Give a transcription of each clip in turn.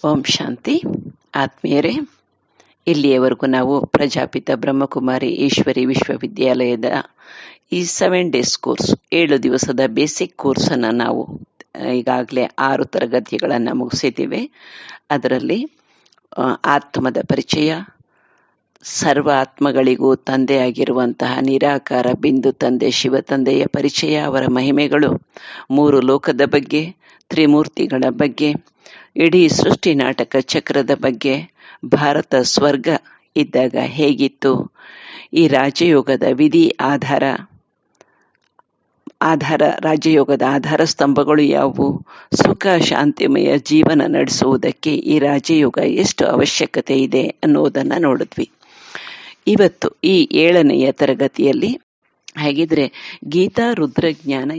ಓಂ ಶಾಂತಿ. ಆತ್ಮೀಯರೇ, ಇಲ್ಲಿಯವರೆಗೂ ನಾವು ಪ್ರಜಾಪಿತ ಬ್ರಹ್ಮಕುಮಾರಿ ಈಶ್ವರಿ ವಿಶ್ವವಿದ್ಯಾಲಯದ ಈ 7 ಡೇಸ್ ಕೋರ್ಸ್ 7 ದಿವಸದ ಬೇಸಿಕ್ ಕೋರ್ಸನ್ನು ನಾವು ಈಗಾಗಲೇ 6 ತರಗತಿಗಳನ್ನು ಮುಗಿಸಿದ್ದೀವಿ. ಅದರಲ್ಲಿ ಆತ್ಮದ ಪರಿಚಯ, ಸರ್ವ ಆತ್ಮಗಳಿಗೂ ತಂದೆಯಾಗಿರುವಂತಹ ನಿರಾಕಾರ ಬಿಂದು ತಂದೆ ಶಿವ ತಂದೆಯ ಪರಿಚಯ, ಅವರ ಮಹಿಮೆಗಳು, 3 ಲೋಕದ ಬಗ್ಗೆ, ತ್ರಿಮೂರ್ತಿಗಳ ಬಗ್ಗೆ, ಇಡೀ ಸೃಷ್ಟಿ ನಾಟಕ ಚಕ್ರದ ಬಗ್ಗೆ, ಭಾರತ ಸ್ವರ್ಗ ಇದ್ದಾಗ ಹೇಗಿತ್ತು, ಈ ರಾಜಯೋಗದ ವಿಧಿ ಆಧಾರ ರಾಜಯೋಗದ ಆಧಾರ ಸ್ತಂಭಗಳು ಯಾವುವು, ಸುಖ ಶಾಂತಿಮಯ ಜೀವನ ನಡೆಸುವುದಕ್ಕೆ ಈ ರಾಜಯೋಗ ಎಷ್ಟು ಅವಶ್ಯಕತೆ ಇದೆ ಅನ್ನೋದನ್ನು ನೋಡಿದ್ವಿ. ಇವತ್ತು ಈ 7ನೆಯ ತರಗತಿಯಲ್ಲಿ ಹಾಗಿದ್ರೆ ಗೀತಾ ರುದ್ರಜ್ಞಾನ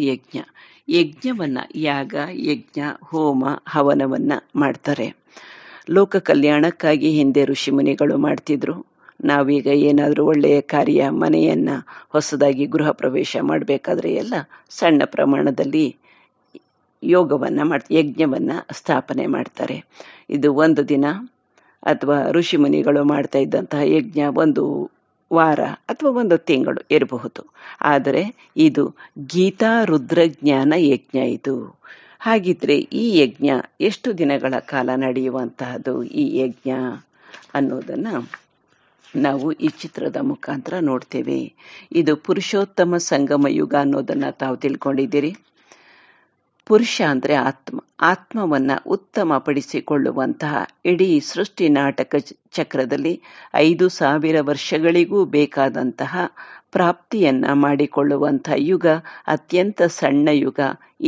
ಯಜ್ಞವನ್ನ ಯಾಗ, ಯಜ್ಞ, ಹೋಮ, ಹವನವನ್ನ ಮಾಡ್ತಾರೆ. ಲೋಕ ಕಲ್ಯಾಣಕ್ಕಾಗಿ ಹಿಂದೆ ಋಷಿಮುನಿಗಳು ಮಾಡ್ತಿದ್ರು. ನಾವೀಗ ಏನಾದರೂ ಒಳ್ಳೆಯ ಕಾರ್ಯ, ಮನೆಯನ್ನ ಹೊಸದಾಗಿ ಗೃಹ ಪ್ರವೇಶ ಮಾಡಬೇಕಾದ್ರೆ ಎಲ್ಲ ಸಣ್ಣ ಪ್ರಮಾಣದಲ್ಲಿ ಯಜ್ಞವನ್ನ ಸ್ಥಾಪನೆ ಮಾಡ್ತಾರೆ. ಇದು ಒಂದು ದಿನ ಅಥವಾ ಋಷಿಮುನಿಗಳು ಮಾಡ್ತಾ ಇದ್ದಂತಹ ಯಜ್ಞ ಒಂದು ವಾರ ಅಥವಾ ಒಂದು ತಿಂಗಳು ಇರಬಹುದು. ಆದರೆ ಇದು ಗೀತಾ ರುದ್ರಜ್ಞಾನ ಯಜ್ಞ. ಇದು ಹಾಗಿದ್ರೆ ಈ ಯಜ್ಞ ಎಷ್ಟು ದಿನಗಳ ಕಾಲ ನಡೆಯುವಂತಹದ್ದು ಈ ಯಜ್ಞ ಅನ್ನೋದನ್ನ ನಾವು ಈ ಚಿತ್ರದ ಮುಖಾಂತರ ನೋಡ್ತೇವೆ. ಇದು ಪುರುಷೋತ್ತಮ ಸಂಗಮ ಯುಗ ಅನ್ನೋದನ್ನ ತಾವು ತಿಳ್ಕೊಂಡಿದ್ದೀರಿ. ಪುರುಷ ಅಂದ್ರೆ ಆತ್ಮವನ್ನ ಉತ್ತಮಪಡಿಸಿಕೊಳ್ಳುವಂತಹ ಇಡೀ ಸೃಷ್ಟಿ ನಾಟಕ ಚಕ್ರದಲ್ಲಿ 5,000 ವರ್ಷಗಳಿಗೂ ಬೇಕಾದಂತಹ ಪ್ರಾಪ್ತಿಯನ್ನ ಮಾಡಿಕೊಳ್ಳುವಂತಹ ಯುಗ, ಅತ್ಯಂತ ಸಣ್ಣ ಯುಗ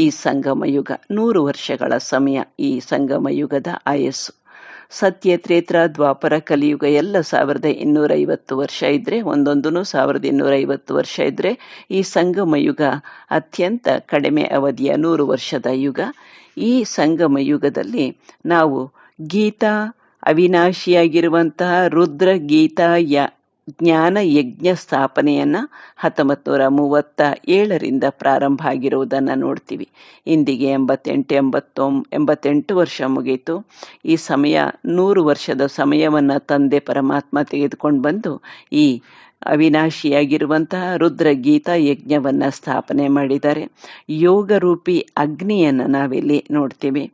ಈ ಸಂಗಮ ಯುಗ. 100 ವರ್ಷಗಳ ಸಮಯ ಈ ಸಂಗಮ ಯುಗದ ಆಯಸ್ಸು. ಸತ್ಯ, ತ್ರೇತ್ರ, ದ್ವಾಪರ, ಕಲಿಯುಗ ಎಲ್ಲ 1250 ವರ್ಷ ಇದ್ರೆ, ಒಂದೊಂದೂ 1250 ವರ್ಷ ಇದ್ರೆ, ಈ ಸಂಗಮ ಯುಗ ಅತ್ಯಂತ ಕಡಿಮೆ ಅವಧಿಯ 100 ವರ್ಷದ ಯುಗ. ಈ ಸಂಗಮ ಯುಗದಲ್ಲಿ ನಾವು ಗೀತಾ, ಅವಿನಾಶಿಯಾಗಿರುವಂತಹ ರುದ್ರ ಗೀತಾ ಜ್ಞಾನ ಯಜ್ಞ ಸ್ಥಾಪನೆಯನ್ನ 1937ರಿಂದ ಪ್ರಾರಂಭ ಆಗಿರುವುದನ್ನು ನೋಡ್ತೀವಿ. ಇಂದಿಗೆ 88 ವರ್ಷ ಮುಗೀತು. ಈ ಸಮಯ 100 ವರ್ಷದ ಸಮಯವನ್ನ ತಂದೆ ಪರಮಾತ್ಮ ತೆಗೆದುಕೊಂಡು ಬಂದು ಈ ಅವಿನಾಶಿಯಾಗಿರುವಂತಹ ರುದ್ರ ಗೀತಾ ಯಜ್ಞವನ್ನ ಸ್ಥಾಪನೆ ಮಾಡಿದ್ದಾರೆ. ಯೋಗ ರೂಪಿ ಅಗ್ನಿಯನ್ನ ನಾವಿಲ್ಲಿ ನೋಡ್ತೀವಿ.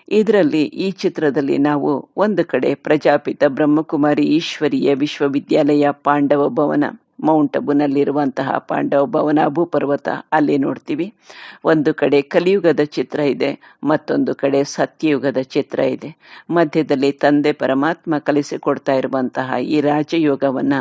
ಇದರಲ್ಲಿ ಈ ಚಿತ್ರದಲ್ಲಿ ನಾವು ಒಂದು ಕಡೆ ಪ್ರಜಾಪಿತ ಬ್ರಹ್ಮಕುಮಾರಿ ಈಶ್ವರೀಯ ವಿಶ್ವವಿದ್ಯಾಲಯ ಪಾಂಡವ ಭವನ, ಮೌಂಟ್ ಅಬುನಲ್ಲಿರುವಂತಹ ಪಾಂಡವ ಭವನ, ಅಬುಪರ್ವತ ಅಲ್ಲಿ ನೋಡ್ತೀವಿ. ಒಂದು ಕಡೆ ಕಲಿಯುಗದ ಚಿತ್ರ ಇದೆ, ಮತ್ತೊಂದು ಕಡೆ ಸತ್ಯಯುಗದ ಚಿತ್ರ ಇದೆ. ಮಧ್ಯದಲ್ಲಿ ತಂದೆ ಪರಮಾತ್ಮ ಕಲಿಸಿಕೊಡ್ತಾ ಇರುವಂತಹ ಈ ರಾಜಯೋಗವನ್ನ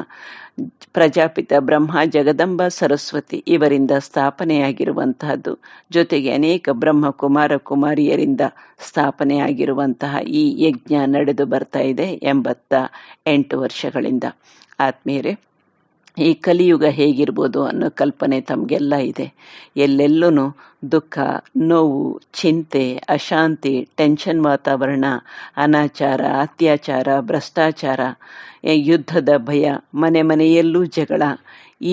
ಪ್ರಜಾಪಿತ ಬ್ರಹ್ಮ, ಜಗದಂಬ, ಸರಸ್ವತಿ ಇವರಿಂದ ಸ್ಥಾಪನೆಯಾಗಿರುವಂತಹದ್ದು. ಜೊತೆಗೆ ಅನೇಕ ಬ್ರಹ್ಮ ಕುಮಾರ ಕುಮಾರಿಯರಿಂದ ಸ್ಥಾಪನೆಯಾಗಿರುವಂತಹ ಈ ಯಜ್ಞ ನಡೆದು ಬರ್ತಾ ಇದೆ 88 ವರ್ಷಗಳಿಂದ. ಆತ್ಮೀಯರೇ, ಈ ಕಲಿಯುಗ ಹೇಗಿರ್ಬೋದು ಅನ್ನೋ ಕಲ್ಪನೆ ತಮಗೆಲ್ಲ ಇದೆ. ಎಲ್ಲೆಲ್ಲೂ ದುಃಖ, ನೋವು, ಚಿಂತೆ, ಅಶಾಂತಿ, ಟೆನ್ಷನ್ ವಾತಾವರಣ, ಅನಾಚಾರ, ಅತ್ಯಾಚಾರ, ಭ್ರಷ್ಟಾಚಾರ, ಯುದ್ಧದ ಭಯ, ಮನೆಯಲ್ಲೂ ಜಗಳ.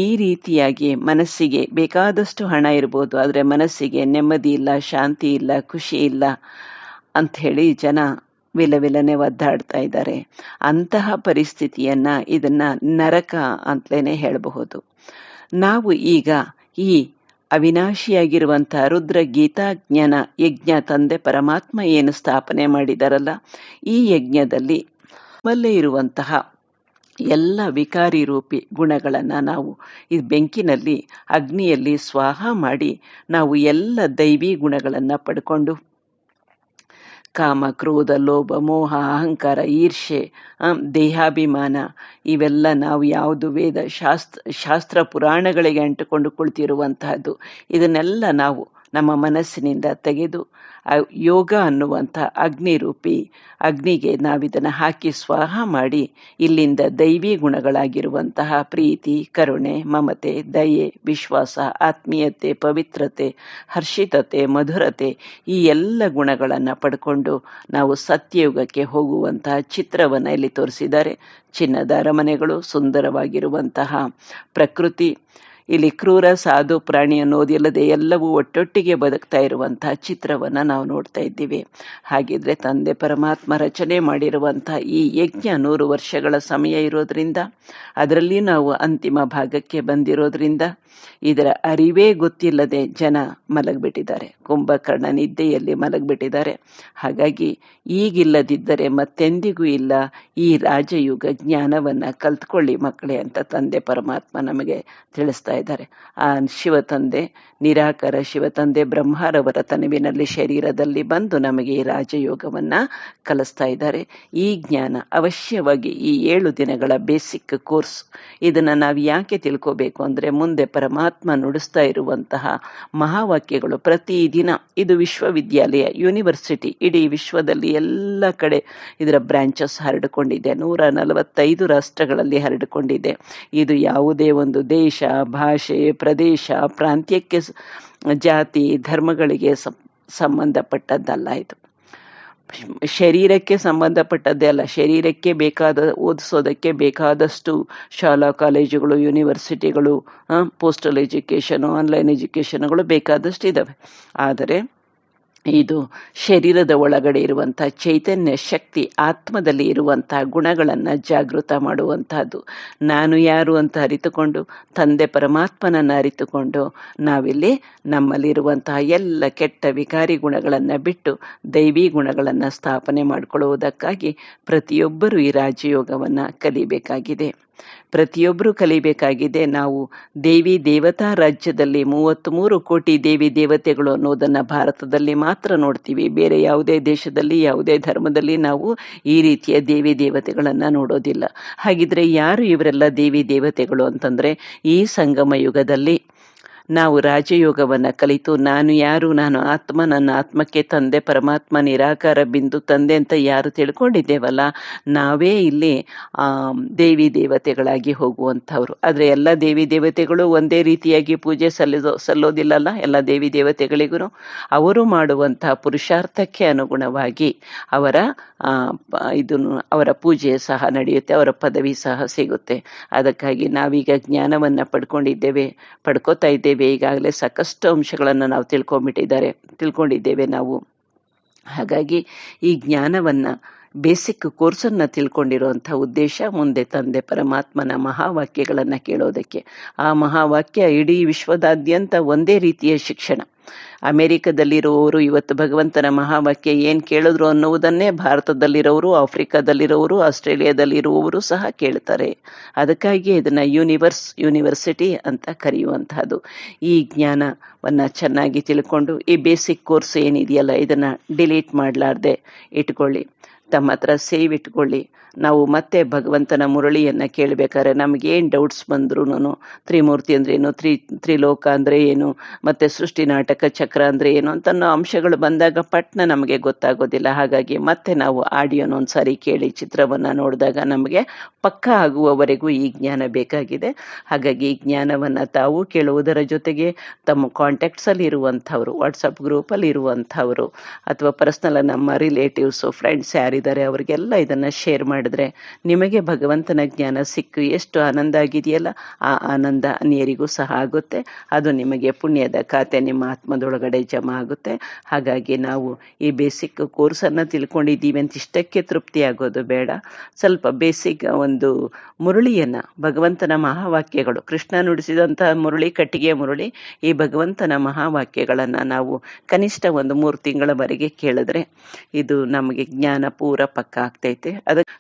ಈ ರೀತಿಯಾಗಿ ಮನಸ್ಸಿಗೆ ಬೇಕಾದಷ್ಟು ಹಣ ಇರ್ಬೋದು, ಆದರೆ ಮನಸ್ಸಿಗೆ ನೆಮ್ಮದಿ ಇಲ್ಲ, ಶಾಂತಿ ಇಲ್ಲ, ಖುಷಿ ಇಲ್ಲ ಅಂಥೇಳಿ ಜನ ವಿಲವಿಲನೆ ಒದ್ದಾಡ್ತಾ ಇದ್ದಾರೆ. ಅಂತಹ ಪರಿಸ್ಥಿತಿಯನ್ನ ಇದನ್ನ ನರಕ ಅಂತಲೇ ಹೇಳಬಹುದು. ನಾವು ಈಗ ಈ ಅವಿನಾಶಿಯಾಗಿರುವಂತಹ ರುದ್ರ ಗೀತಾ ಜ್ಞಾನ ಯಜ್ಞ ತಂದೆ ಪರಮಾತ್ಮ ಏನು ಸ್ಥಾಪನೆ ಮಾಡಿದಾರಲ್ಲ, ಈ ಯಜ್ಞದಲ್ಲಿ ನಮ್ಮಲ್ಲೇ ಇರುವಂತಹ ಎಲ್ಲ ವಿಕಾರಿ ರೂಪಿ ಗುಣಗಳನ್ನ ನಾವು ಈ ಬೆಂಕಿನಲ್ಲಿ, ಅಗ್ನಿಯಲ್ಲಿ ಸ್ವಾಹ ಮಾಡಿ ನಾವು ಎಲ್ಲ ದೈವಿ ಗುಣಗಳನ್ನ ಪಡ್ಕೊಂಡು ಕಾಮ, ಕ್ರೋಧ, ಲೋಭ, ಮೋಹ, ಅಹಂಕಾರ, ಈರ್ಷೆ, ದೇಹಾಭಿಮಾನ ಇವೆಲ್ಲ ನಾವು ಯಾವುದು ವೇದ ಶಾಸ್ತ್ರ ಪುರಾಣಗಳಿಗೆ ಅಂಟುಕೊಂಡು ಕುಳಿತಿರುವಂತಹದ್ದು, ಇದನ್ನೆಲ್ಲ ನಾವು ನಮ್ಮ ಮನಸ್ಸಿನಿಂದ ತೆಗೆದು ಯೋಗ ಅನ್ನುವಂಥ ಅಗ್ನಿಗೆ ನಾವಿದನ್ನು ಹಾಕಿ ಸ್ವಾಹ ಮಾಡಿ ಇಲ್ಲಿಂದ ದೈವಿ ಗುಣಗಳಾಗಿರುವಂತಹ ಪ್ರೀತಿ, ಕರುಣೆ, ಮಮತೆ, ದಯೆ, ವಿಶ್ವಾಸ, ಆತ್ಮೀಯತೆ, ಪವಿತ್ರತೆ, ಹರ್ಷಿತತೆ, ಮಧುರತೆ ಈ ಎಲ್ಲ ಗುಣಗಳನ್ನು ಪಡ್ಕೊಂಡು ನಾವು ಸತ್ಯಯುಗಕ್ಕೆ ಹೋಗುವಂತಹ ಚಿತ್ರವನ್ನು ಇಲ್ಲಿ ತೋರಿಸಿದ್ದಾರೆ. ಚಿನ್ನದ ಅರಮನೆಗಳು, ಸುಂದರವಾಗಿರುವಂತಹ ಪ್ರಕೃತಿ, ಇಲ್ಲಿ ಕ್ರೂರ ಸಾಧು ಪ್ರಾಣಿ ಅನ್ನೋದಿಲ್ಲದೆ ಎಲ್ಲವೂ ಒಟ್ಟೊಟ್ಟಿಗೆ ಬದುಕ್ತಾ ಇರುವಂತಹ ಚಿತ್ರವನ್ನ ನಾವು ನೋಡ್ತಾ ಇದ್ದೀವಿ. ಹಾಗಿದ್ರೆ ತಂದೆ ಪರಮಾತ್ಮ ರಚನೆ ಮಾಡಿರುವಂತಹ ಈ ಯಜ್ಞ 100 ವರ್ಷಗಳ ಸಮಯ ಇರೋದ್ರಿಂದ, ಅದರಲ್ಲಿ ನಾವು ಅಂತಿಮ ಭಾಗಕ್ಕೆ ಬಂದಿರೋದ್ರಿಂದ ಇದರ ಅರಿವೇ ಗೊತ್ತಿಲ್ಲದೆ ಜನ ಮಲಗ್ಬಿಟ್ಟಿದ್ದಾರೆ. ಕುಂಭಕರ್ಣ ನಿದ್ದೆಯಲ್ಲಿ ಮಲಗ್ಬಿಟ್ಟಿದ್ದಾರೆ. ಹಾಗಾಗಿ ಈಗಿಲ್ಲದಿದ್ದರೆ ಮತ್ತೆಂದಿಗೂ ಇಲ್ಲ ಈ ರಾಜಯುಗ ಜ್ಞಾನವನ್ನ ಕಲ್ತ್ಕೊಳ್ಳಿ ಮಕ್ಕಳೇ ಅಂತ ತಂದೆ ಪರಮಾತ್ಮ ನಮಗೆ ತಿಳಿಸ್ತಾ ಇದ್ದಾರೆ. ಆ ಶಿವತಂದೆ, ನಿರಾಕಾರ ಶಿವತಂದೆ ಬ್ರಹ್ಮರವರ ತನುವಿನಲ್ಲಿ ಶರೀರದಲ್ಲಿ ಬಂದು ನಮಗೆ ಈ ರಾಜಯೋಗವನ್ನ ಕಲಿಸ್ತಾ ಇದ್ದಾರೆ. ಈ ಜ್ಞಾನ ಅವಶ್ಯವಾಗಿ ಈ 7 ದಿನಗಳ ಬೇಸಿಕ್ ಕೋರ್ಸ್. ಇದನ್ನ ನಾವು ಯಾಕೆ ತಿಳ್ಕೋಬೇಕು ಅಂದ್ರೆ, ಮುಂದೆ ಪರಮಾತ್ಮ ನುಡಿಸ್ತಾ ಇರುವಂತಹ ಮಹಾವಾಕ್ಯಗಳು ಪ್ರತಿದಿನ, ಇದು ವಿಶ್ವವಿದ್ಯಾಲಯ, ಯೂನಿವರ್ಸಿಟಿ, ಇಡೀ ವಿಶ್ವದಲ್ಲಿ ಎಲ್ಲ ಕಡೆ ಇದರ ಬ್ರಾಂಚಸ್ ಹರಡಿಕೊಂಡಿದೆ. 145 ರಾಷ್ಟ್ರಗಳಲ್ಲಿ ಹರಡಿಕೊಂಡಿದೆ. ಇದು ಯಾವುದೇ ಒಂದು ದೇಶ, ಭಾಷೆ, ಪ್ರದೇಶ, ಪ್ರಾಂತ್ಯಕ್ಕೆ, ಜಾತಿ, ಧರ್ಮಗಳಿಗೆ ಸಂಬಂಧಪಟ್ಟದ್ದಲ್ಲ. ಇದು ಶರೀರಕ್ಕೆ ಸಂಬಂಧಪಟ್ಟದ್ದೇ ಅಲ್ಲ. ಶರೀರಕ್ಕೆ ಓದಿಸೋದಕ್ಕೆ ಬೇಕಾದಷ್ಟು ಶಾಲಾ ಕಾಲೇಜುಗಳು, ಯೂನಿವರ್ಸಿಟಿಗಳು, ಪೋಸ್ಟಲ್ ಎಜುಕೇಶನ್, ಆನ್ಲೈನ್ ಎಜುಕೇಶನ್ಗಳು ಬೇಕಾದಷ್ಟು ಇದಾವೆ. ಆದರೆ ಇದು ಶರೀರದ ಒಳಗಡೆ ಇರುವಂತಹ ಚೈತನ್ಯ ಶಕ್ತಿ, ಆತ್ಮದಲ್ಲಿ ಇರುವಂತಹ ಗುಣಗಳನ್ನ ಜಾಗೃತ ಮಾಡುವಂತಹದ್ದು. ನಾನು ಯಾರು ಅಂತ ಅರಿತುಕೊಂಡು, ತಂದೆ ಪರಮಾತ್ಮನನ್ನ ಅರಿತುಕೊಂಡು, ನಾವಿಲ್ಲಿ ನಮ್ಮಲ್ಲಿರುವಂತಹ ಎಲ್ಲ ಕೆಟ್ಟ ವಿಕಾರಿ ಗುಣಗಳನ್ನ ಬಿಟ್ಟು ದೈವಿ ಗುಣಗಳನ್ನ ಸ್ಥಾಪನೆ ಮಾಡಿಕೊಳ್ಳುವುದಕ್ಕಾಗಿ ಪ್ರತಿಯೊಬ್ಬರು ಈ ರಾಜಯೋಗವನ್ನ ಕಲಿಬೇಕಾಗಿದೆ. ಪ್ರತಿಯೊಬ್ಬರು ಕಲಿಬೇಕಾಗಿದೆ. ನಾವು ದೇವಿ ದೇವತಾ ರಾಜ್ಯದಲ್ಲಿ 33 ಕೋಟಿ ದೇವಿ ದೇವತೆಗಳು ಅನ್ನೋದನ್ನ ಭಾರತದಲ್ಲಿ ಮಾತ್ರ ನೋಡ್ತೀವಿ. ಬೇರೆ ಯಾವುದೇ ದೇಶದಲ್ಲಿ, ಯಾವುದೇ ಧರ್ಮದಲ್ಲಿ ನಾವು ಈ ರೀತಿಯ ದೇವಿ ದೇವತೆಗಳನ್ನ ನೋಡೋದಿಲ್ಲ. ಹಾಗಿದ್ರೆ ಯಾರು ಇವರೆಲ್ಲ ದೇವಿ ದೇವತೆಗಳು ಅಂತಂದ್ರೆ, ಈ ಸಂಗಮ ಯುಗದಲ್ಲಿ ನಾವು ರಾಜಯೋಗವನ್ನ ಕಲಿತು ನಾನು ಯಾರು, ನಾನು ಆತ್ಮ, ನನ್ನ ಆತ್ಮಕ್ಕೆ ತಂದೆ ಪರಮಾತ್ಮ ನಿರಾಕಾರ ಬಿಂದು ತಂದೆ ಅಂತ ಯಾರು ತಿಳ್ಕೊಂಡಿದ್ದೇವಲ್ಲ, ನಾವೇ ಇಲ್ಲಿ ದೇವಿ ದೇವತೆಗಳಾಗಿ ಹೋಗುವಂಥವ್ರು. ಆದ್ರೆ ಎಲ್ಲ ದೇವಿ ದೇವತೆಗಳು ಒಂದೇ ರೀತಿಯಾಗಿ ಪೂಜೆ ಸಲ್ಲೋದಿಲ್ಲಲ್ಲ. ಎಲ್ಲ ದೇವಿ ದೇವತೆಗಳಿಗೂ ಅವರು ಮಾಡುವಂತಹ ಪುರುಷಾರ್ಥಕ್ಕೆ ಅನುಗುಣವಾಗಿ ಅವರ ಪೂಜೆ ಸಹ ನಡೆಯುತ್ತೆ, ಅವರ ಪದವಿ ಸಹ ಸಿಗುತ್ತೆ. ಅದಕ್ಕಾಗಿ ನಾವೀಗ ಜ್ಞಾನವನ್ನ ಪಡ್ಕೋತಾ ಇದ್ದೇವೆ. ಈಗಾಗಲೇ ಸಾಕಷ್ಟು ಅಂಶಗಳನ್ನು ನಾವು ತಿಳ್ಕೊಂಡಿದ್ದೇವೆ ನಾವು. ಹಾಗಾಗಿ ಈ ಜ್ಞಾನವನ್ನ, ಬೇಸಿಕ್ ಕೋರ್ಸನ್ನ ತಿಳ್ಕೊಂಡಿರುವಂತಹ ಉದ್ದೇಶ ಮುಂದೆ ತಂದೆ ಪರಮಾತ್ಮನ ಮಹಾವಾಕ್ಯಗಳನ್ನ ಕೇಳೋದಕ್ಕೆ. ಆ ಮಹಾವಾಕ್ಯ ಇಡೀ ವಿಶ್ವದಾದ್ಯಂತ ಒಂದೇ ರೀತಿಯ ಶಿಕ್ಷಣ. ಅಮೆರಿಕದಲ್ಲಿರುವವರು ಇವತ್ತು ಭಗವಂತನ ಮಹಾವಾಕ್ಯ ಏನ್ ಕೇಳಿದ್ರು ಅನ್ನುವುದನ್ನೇ ಭಾರತದಲ್ಲಿರೋರು, ಆಫ್ರಿಕಾದಲ್ಲಿರೋರು, ಆಸ್ಟ್ರೇಲಿಯಾದಲ್ಲಿರುವವರು ಸಹ ಕೇಳ್ತಾರೆ. ಅದಕ್ಕಾಗಿ ಇದನ್ನ ಯೂನಿವರ್ಸಿಟಿ ಅಂತ ಕರೆಯುವಂತಹದ್ದು. ಈ ಜ್ಞಾನವನ್ನ ಚೆನ್ನಾಗಿ ತಿಳ್ಕೊಂಡು ಈ ಬೇಸಿಕ್ ಕೋರ್ಸ್ ಏನಿದೆಯಲ್ಲ, ಇದನ್ನ ಡಿಲೀಟ್ ಮಾಡ್ಲಾರ್ದೆ ಇಟ್ಕೊಳ್ಳಿ, ತಮ್ಮ ಹತ್ರ ಸೇವ್ ಇಟ್ಕೊಳ್ಳಿ. ನಾವು ಮತ್ತೆ ಭಗವಂತನ ಮುರಳಿಯನ್ನ ಕೇಳಬೇಕಾದ್ರೆ ನಮ್ಗೇನ್ ಡೌಟ್ಸ್ ಬಂದ್ರೂ, ತ್ರಿಮೂರ್ತಿ ಅಂದ್ರೆ ಏನು, ತ್ರಿಲೋಕ ಅಂದ್ರೆ ಏನು, ಮತ್ತೆ ಸೃಷ್ಟಿ ನಾಟಕ ಚಕ್ರ ಅಂದ್ರೆ ಏನು ಅಂತ ಅಂಶಗಳು ಬಂದಾಗ ಪಟ್ನ ನಮಗೆ ಗೊತ್ತಾಗೋದಿಲ್ಲ. ಹಾಗಾಗಿ ಮತ್ತೆ ನಾವು ಆಡಿಯೋನ ಒಂದ್ಸಾರಿ ಕೇಳಿ ಚಿತ್ರವನ್ನ ನೋಡಿದಾಗ ನಮಗೆ ಪಕ್ಕ ಆಗುವವರೆಗೂ ಈ ಜ್ಞಾನ ಬೇಕಾಗಿದೆ. ಹಾಗಾಗಿ ಈ ಜ್ಞಾನವನ್ನ ತಾವು ಕೇಳುವುದರ ಜೊತೆಗೆ ತಮ್ಮ ಕಾಂಟ್ಯಾಕ್ಟ್ಸ್ ಅಲ್ಲಿ ಇರುವಂಥವ್ರು, ವಾಟ್ಸಪ್ ಗ್ರೂಪ್ ಅಲ್ಲಿ ಇರುವಂಥವ್ರು, ಅಥವಾ ಪರ್ಸನಲ್ ನಮ್ಮ ರಿಲೇಟಿವ್ಸ್, ಫ್ರೆಂಡ್ಸ್ ಯಾರಿದ್ದಾರೆ ಅವರಿಗೆಲ್ಲ ಇದನ್ನ ಶೇರ್ ಮಾಡಿದ್ರೆ ನಿಮಗೆ ಭಗವಂತನ ಜ್ಞಾನ ಸಿಕ್ಕು ಎಷ್ಟು ಆನಂದ ಆಗಿದೆಯಲ್ಲ, ಆ ಆನಂದ ಅನ್ಯರಿಗೂ ಸಹ ಆಗುತ್ತೆ. ಅದು ನಿಮಗೆ ಪುಣ್ಯದ ಖಾತೆ ನಿಮ್ಮ ಆತ್ಮದೊಳಗಡೆ ಜಮಾ ಆಗುತ್ತೆ. ಹಾಗಾಗಿ ನಾವು ಈ ಬೇಸಿಕ್ ಕೋರ್ಸ್ ಅನ್ನ ತಿಳ್ಕೊಂಡಿದ್ದೀವಿ ಅಂತ ಇಷ್ಟಕ್ಕೆ ತೃಪ್ತಿ ಆಗೋದು ಬೇಡ. ಸ್ವಲ್ಪ ಬೇಸಿಕ್ ಒಂದು ಮುರಳಿಯನ್ನ, ಭಗವಂತನ ಮಹಾವಾಕ್ಯಗಳು, ಕೃಷ್ಣ ನುಡಿಸಿದಂತಹ ಮುರಳಿ, ಕಟ್ಟಿಗೆ ಮುರಳಿ, ಈ ಭಗವಂತನ ಮಹಾವಾಕ್ಯಗಳನ್ನ ನಾವು ಕನಿಷ್ಠ ಒಂದು 3 ತಿಂಗಳವರೆಗೆ ಕೇಳಿದ್ರೆ ಇದು ನಮಗೆ ಜ್ಞಾನ ಪೂರ ಪಕ್ಕ ಆಗ್ತೈತೆ.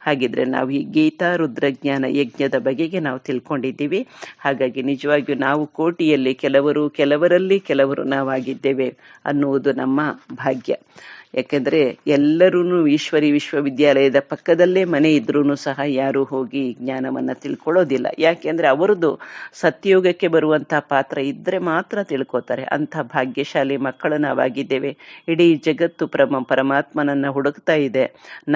ಹಾಗಿದ್ರೆ ನಾವು ಈ ಗೀತಾ ರುದ್ರಜ್ಞಾನ ಯಜ್ಞದ ಬಗೆಗೆ ನಾವು ತಿಳ್ಕೊಂಡಿದ್ದೀವಿ. ಹಾಗಾಗಿ ನಿಜವಾಗಿಯೂ ನಾವು ಕೋಟಿಯಲ್ಲಿ ಕೆಲವರಲ್ಲಿ ಕೆಲವರು ನಾವಾಗಿದ್ದೇವೆ ಅನ್ನುವುದು ನಮ್ಮ ಭಾಗ್ಯ. ಯಾಕೆಂದ್ರೆ ಎಲ್ಲರೂ ಈಶ್ವರಿ ವಿಶ್ವವಿದ್ಯಾಲಯದ ಪಕ್ಕದಲ್ಲೇ ಮನೆ ಇದ್ರೂ ಸಹ ಯಾರು ಹೋಗಿ ಜ್ಞಾನವನ್ನ ತಿಳ್ಕೊಳ್ಳೋದಿಲ್ಲ. ಯಾಕೆಂದ್ರೆ ಅವರದ್ದು ಸತ್ಯಯುಗಕ್ಕೆ ಬರುವಂತಹ ಪಾತ್ರ ಇದ್ರೆ ಮಾತ್ರ ತಿಳ್ಕೋತಾರೆ. ಅಂಥ ಭಾಗ್ಯಶಾಲಿ ಮಕ್ಕಳು ನಾವಾಗಿದ್ದೇವೆ. ಇಡೀ ಜಗತ್ತು ಪರಮಾತ್ಮನನ್ನ ಹುಡುಕ್ತಾ ಇದೆ.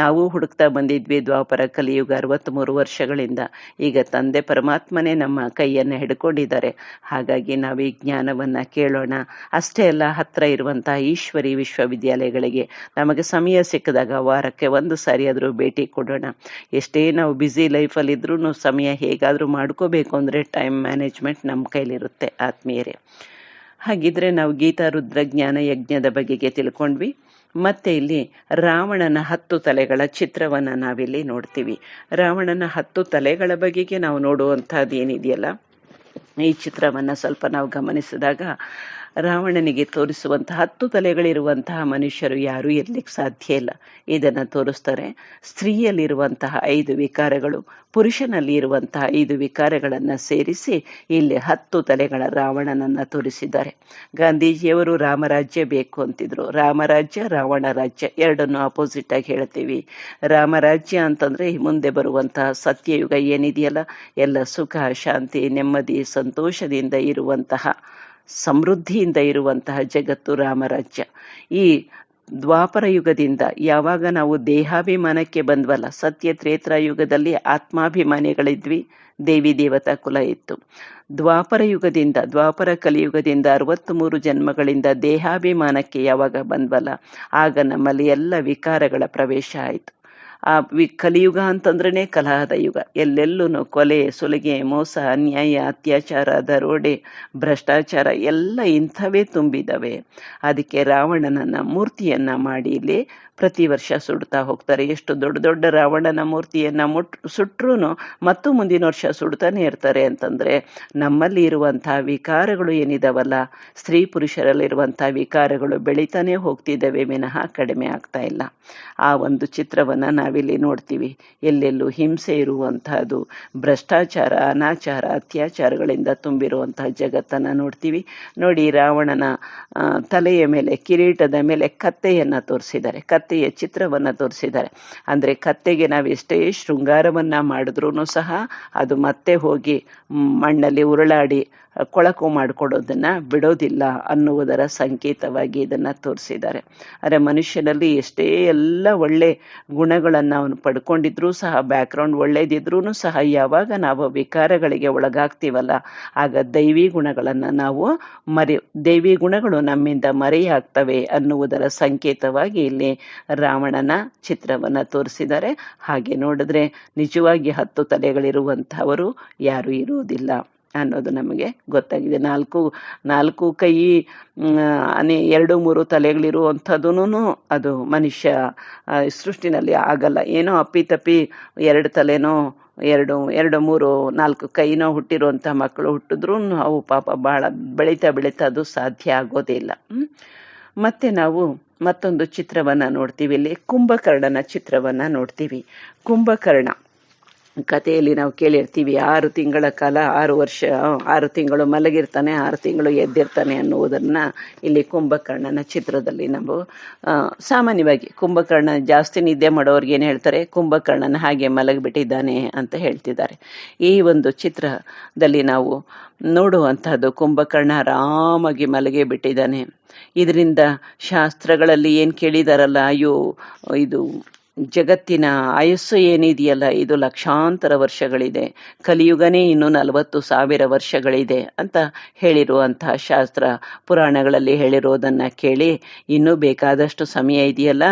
ನಾವು ಹುಡುಕ್ತಾ ಬಂದಿದ್ವಿ ದ್ವಾಪರ ಕಲಿಯುಗ 63 ವರ್ಷಗಳಿಂದ. ಈಗ ತಂದೆ ಪರಮಾತ್ಮನೇ ನಮ್ಮ ಕೈಯನ್ನ ಹಿಡ್ಕೊಂಡಿದ್ದಾರೆ. ಹಾಗಾಗಿ ನಾವು ಈ ಜ್ಞಾನವನ್ನ ಕೇಳೋಣ. ಅಷ್ಟೇ ಅಲ್ಲ, ಹತ್ರ ಇರುವಂತಹ ಈಶ್ವರಿ ವಿಶ್ವವಿದ್ಯಾಲಯಗಳಿಗೆ ನಮಗೆ ಸಮಯ ಸಿಕ್ಕಿದಾಗ ವಾರಕ್ಕೆ ಒಂದು ಸಾರಿ ಆದರೂ ಭೇಟಿ ಕೊಡೋಣ. ಎಷ್ಟೇ ನಾವು ಬ್ಯುಸಿ ಲೈಫಲ್ಲಿದ್ರೂ ಸಮಯ ಹೇಗಾದರೂ ಮಾಡ್ಕೋಬೇಕು ಅಂದರೆ ಟೈಮ್ ಮ್ಯಾನೇಜ್ಮೆಂಟ್ ನಮ್ಮ ಕೈಲಿರುತ್ತೆ ಆತ್ಮೀಯರೇ. ಹಾಗಿದ್ರೆ ನಾವು ಗೀತಾ ರುದ್ರಜ್ಞಾನ ಯಜ್ಞದ ಬಗೆಗೆ ತಿಳ್ಕೊಂಡ್ವಿ. ಮತ್ತೆ ಇಲ್ಲಿ ರಾವಣನ 10 ತಲೆಗಳ ಚಿತ್ರವನ್ನು ನಾವಿಲ್ಲಿ ನೋಡ್ತೀವಿ. ರಾವಣನ 10 ತಲೆಗಳ ಬಗೆಗೆ ನಾವು ನೋಡುವಂಥದ್ದು ಏನಿದೆಯಲ್ಲ, ಈ ಚಿತ್ರವನ್ನು ಸ್ವಲ್ಪ ನಾವು ಗಮನಿಸಿದಾಗ ರಾವಣನಿಗೆ ತೋರಿಸುವಂತಹ 10 ತಲೆಗಳಿರುವಂತಹ ಮನುಷ್ಯರು ಯಾರೂ ಇರ್ಲಿಕ್ಕೆ ಸಾಧ್ಯ ಇಲ್ಲ. ಇದನ್ನು ತೋರಿಸ್ತಾರೆ. ಸ್ತ್ರೀಯಲ್ಲಿರುವಂತಹ 5 ವಿಕಾರಗಳು, ಪುರುಷನಲ್ಲಿ ಇರುವಂತಹ 5 ವಿಕಾರಗಳನ್ನು ಸೇರಿಸಿ ಇಲ್ಲಿ 10 ತಲೆಗಳ ರಾವಣನನ್ನ ತೋರಿಸಿದ್ದಾರೆ. ಗಾಂಧೀಜಿಯವರು ರಾಮರಾಜ್ಯ ಬೇಕು ಅಂತಿದ್ರು. ರಾಮರಾಜ್ಯ, ರಾವಣ ರಾಜ್ಯ ಎರಡನ್ನು ಅಪೋಸಿಟ್ ಆಗಿ ಹೇಳ್ತೀವಿ. ರಾಮರಾಜ್ಯ ಅಂತಂದ್ರೆ ಮುಂದೆ ಬರುವಂತಹ ಸತ್ಯಯುಗ ಏನಿದೆಯಲ್ಲ, ಎಲ್ಲ ಸುಖ, ಶಾಂತಿ, ನೆಮ್ಮದಿ, ಸಂತೋಷದಿಂದ ಇರುವಂತಹ, ಸಮೃದ್ಧಿಯಿಂದ ಇರುವಂತಹ ಜಗತ್ತು ರಾಮರಾಜ್ಯ. ಈ ದ್ವಾಪರ ಯುಗದಿಂದ ಯಾವಾಗ ನಾವು ದೇಹಾಭಿಮಾನಕ್ಕೆ ಬಂದ್ವಲ್ಲ, ಸತ್ಯ ತ್ರೇತಾಯುಗದಲ್ಲಿ ಆತ್ಮಾಭಿಮಾನಿಗಳಿದ್ವಿ, ದೇವಿ ದೇವತಾ ಕುಲ ಇತ್ತು. ದ್ವಾಪರ ಕಲಿಯುಗದಿಂದ 63 ಜನ್ಮಗಳಿಂದ ದೇಹಾಭಿಮಾನಕ್ಕೆ ಯಾವಾಗ ಬಂದ್ವಲ್ಲ, ಆಗ ನಮ್ಮಲ್ಲಿ ಎಲ್ಲ ವಿಕಾರಗಳ ಪ್ರವೇಶ ಆಯಿತು. ಆ ಕಲಿಯುಗ ಅಂತಂದ್ರೇ ಕಲಹದ ಯುಗ. ಎಲ್ಲೆಲ್ಲೂ ಕೊಲೆ, ಸುಲಿಗೆ, ಮೋಸ, ಅನ್ಯಾಯ, ಅತ್ಯಾಚಾರ, ದರೋಡೆ, ಭ್ರಷ್ಟಾಚಾರ ಎಲ್ಲ ಇಂಥವೇ ತುಂಬಿದವೆ. ಅದಕ್ಕೆ ರಾವಣನನ್ನ ಮೂರ್ತಿಯನ್ನ ಮಾಡಿ ಇಲ್ಲಿ ಪ್ರತಿ ವರ್ಷ ಸುಡ್ತಾ ಹೋಗ್ತಾರೆ. ಎಷ್ಟು ದೊಡ್ಡ ದೊಡ್ಡ ರಾವಣನ ಮೂರ್ತಿಯನ್ನ ಸುಟ್ರೂ ಮತ್ತು ಮುಂದಿನ ವರ್ಷ ಸುಡ್ತಾನೆ ಇರ್ತಾರೆ ಅಂತಂದ್ರೆ, ನಮ್ಮಲ್ಲಿ ಇರುವಂತಹ ವಿಕಾರಗಳು ಏನಿದಾವಲ್ಲ, ಸ್ತ್ರೀ ಪುರುಷರಲ್ಲಿರುವಂತಹ ವಿಕಾರಗಳು ಬೆಳೀತಾನೆ ಹೋಗ್ತಿದ್ದಾವೆ ವಿನಃ ಕಡಿಮೆ ಆಗ್ತಾ ಇಲ್ಲ. ಆ ಒಂದು ಚಿತ್ರವನ್ನ ನಾವಿಲ್ಲಿ ನೋಡ್ತೀವಿ. ಎಲ್ಲೆಲ್ಲೂ ಹಿಂಸೆ ಇರುವಂತಹದ್ದು, ಭ್ರಷ್ಟಾಚಾರ, ಅನಾಚಾರ, ಅತ್ಯಾಚಾರಗಳಿಂದ ತುಂಬಿರುವಂತಹ ಜಗತ್ತನ್ನ ನೋಡ್ತೀವಿ. ನೋಡಿ, ರಾವಣನ ತಲೆಯ ಮೇಲೆ, ಕಿರೀಟದ ಮೇಲೆ ಕತ್ತೆಯನ್ನ ತೋರಿಸಿದ್ದಾರೆ, ಕತ್ತೆಯ ಚಿತ್ರವನ್ನ ತೋರಿಸಿದ್ದಾರೆ. ಅಂದ್ರೆ ಕತ್ತೆಗೆ ನಾವು ಎಷ್ಟೇ ಶೃಂಗಾರವನ್ನ ಮಾಡಿದ್ರೂ ಸಹ ಅದು ಮತ್ತೆ ಹೋಗಿ ಮಣ್ಣಲ್ಲಿ ಉರುಳಾಡಿ ಕೊಳಕು ಮಾಡಿಕೊಡೋದನ್ನ ಬಿಡೋದಿಲ್ಲ ಅನ್ನುವುದರ ಸಂಕೇತವಾಗಿ ಇದನ್ನ ತೋರಿಸಿದ್ದಾರೆ. ಆದರೆ ಮನುಷ್ಯನಲ್ಲಿ ಎಷ್ಟೇ ಎಲ್ಲ ಒಳ್ಳೆ ಗುಣಗಳನ್ನು ಅವನು ಪಡ್ಕೊಂಡಿದ್ರೂ ಸಹ, ಬ್ಯಾಕ್ಗ್ರೌಂಡ್ ಒಳ್ಳೇದಿದ್ರೂ ಸಹ, ಯಾವಾಗ ನಾವು ವಿಕಾರಗಳಿಗೆ ಒಳಗಾಗ್ತೀವಲ್ಲ, ಆಗ ದೈವಿ ಗುಣಗಳನ್ನು ನಾವು ದೈವಿ ಗುಣಗಳು ನಮ್ಮಿಂದ ಮರೆಯಾಗ್ತವೆ ಅನ್ನುವುದರ ಸಂಕೇತವಾಗಿ ಇಲ್ಲಿ ರಾವಣನ ಚಿತ್ರವನ್ನ ತೋರಿಸಿದ್ದಾರೆ. ಹಾಗೆ ನೋಡಿದ್ರೆ ನಿಜವಾಗಿ 10 ತಲೆಗಳಿರುವಂಥವರು ಯಾರು ಇರುವುದಿಲ್ಲ ಅನ್ನೋದು ನಮಗೆ ಗೊತ್ತಾಗಿದೆ. ನಾಲ್ಕು ಕೈ, 2-3 ತಲೆಗಳಿರುವಂಥದ್ದು ಅದು ಮನುಷ್ಯ ಸೃಷ್ಟಿನಲ್ಲಿ ಆಗಲ್ಲ. ಏನೋ ಅಪ್ಪಿತಪ್ಪಿ 2 ತಲೆನೋ 2-3-4 ಕೈನೋ ಹುಟ್ಟಿರುವಂಥ ಮಕ್ಕಳು ಹುಟ್ಟಿದ್ರು ಅವು ಪಾಪ ಬಹಳ ಬೆಳೀತಾ ಅದು ಸಾಧ್ಯ ಆಗೋದಿಲ್ಲ. ಮತ್ತೆ ನಾವು ಮತ್ತೊಂದು ಚಿತ್ರವನ್ನ ನೋಡ್ತೀವಿ. ಇಲ್ಲಿ ಕುಂಭಕರ್ಣನ ಚಿತ್ರವನ್ನ ನೋಡ್ತೀವಿ. ಕುಂಭಕರ್ಣ ಕಥೆಯಲ್ಲಿ ನಾವು ಕೇಳಿರ್ತೀವಿ, 6 ತಿಂಗಳ ಕಾಲ, 6 ತಿಂಗಳು ಮಲಗಿರ್ತಾನೆ, 6 ತಿಂಗಳು ಎದ್ದಿರ್ತಾನೆ ಅನ್ನುವುದನ್ನ ಇಲ್ಲಿ ಕುಂಭಕರ್ಣನ ಚಿತ್ರದಲ್ಲಿ ನಾವು ಸಾಮಾನ್ಯವಾಗಿ, ಕುಂಭಕರ್ಣ ಜಾಸ್ತಿ ನಿದ್ದೆ ಮಾಡೋರ್ಗೆ ಏನು ಹೇಳ್ತಾರೆ, ಕುಂಭಕರ್ಣನ ಹಾಗೆ ಮಲಗಿಬಿಟ್ಟಿದ್ದಾನೆ ಅಂತ ಹೇಳ್ತಿದ್ದಾರೆ. ಈ ಒಂದು ಚಿತ್ರದಲ್ಲಿ ನಾವು ನೋಡುವಂತಹದ್ದು ಕುಂಭಕರ್ಣ ಆರಾಮಾಗಿ ಮಲಗೇ ಬಿಟ್ಟಿದ್ದಾನೆ. ಇದರಿಂದ ಶಾಸ್ತ್ರಗಳಲ್ಲಿ ಏನ್ ಕೇಳಿದಾರಲ್ಲ, ಅಯ್ಯೋ ಇದು ಜಗತ್ತಿನ ಆಯಸ್ಸು ಏನಿದೆಯಲ್ಲ, ಇದು ಲಕ್ಷಾಂತರ ವರ್ಷಗಳಿದೆ, ಕಲಿಯುಗನೇ ಇನ್ನು 40,000 ವರ್ಷಗಳಿದೆ ಅಂತ ಹೇಳಿರುವಂತಹ ಶಾಸ್ತ್ರ ಪುರಾಣಗಳಲ್ಲಿ ಹೇಳಿರೋದನ್ನ ಕೇಳಿ, ಇನ್ನೂ ಬೇಕಾದಷ್ಟು ಸಮಯ ಇದೆಯಲ್ಲ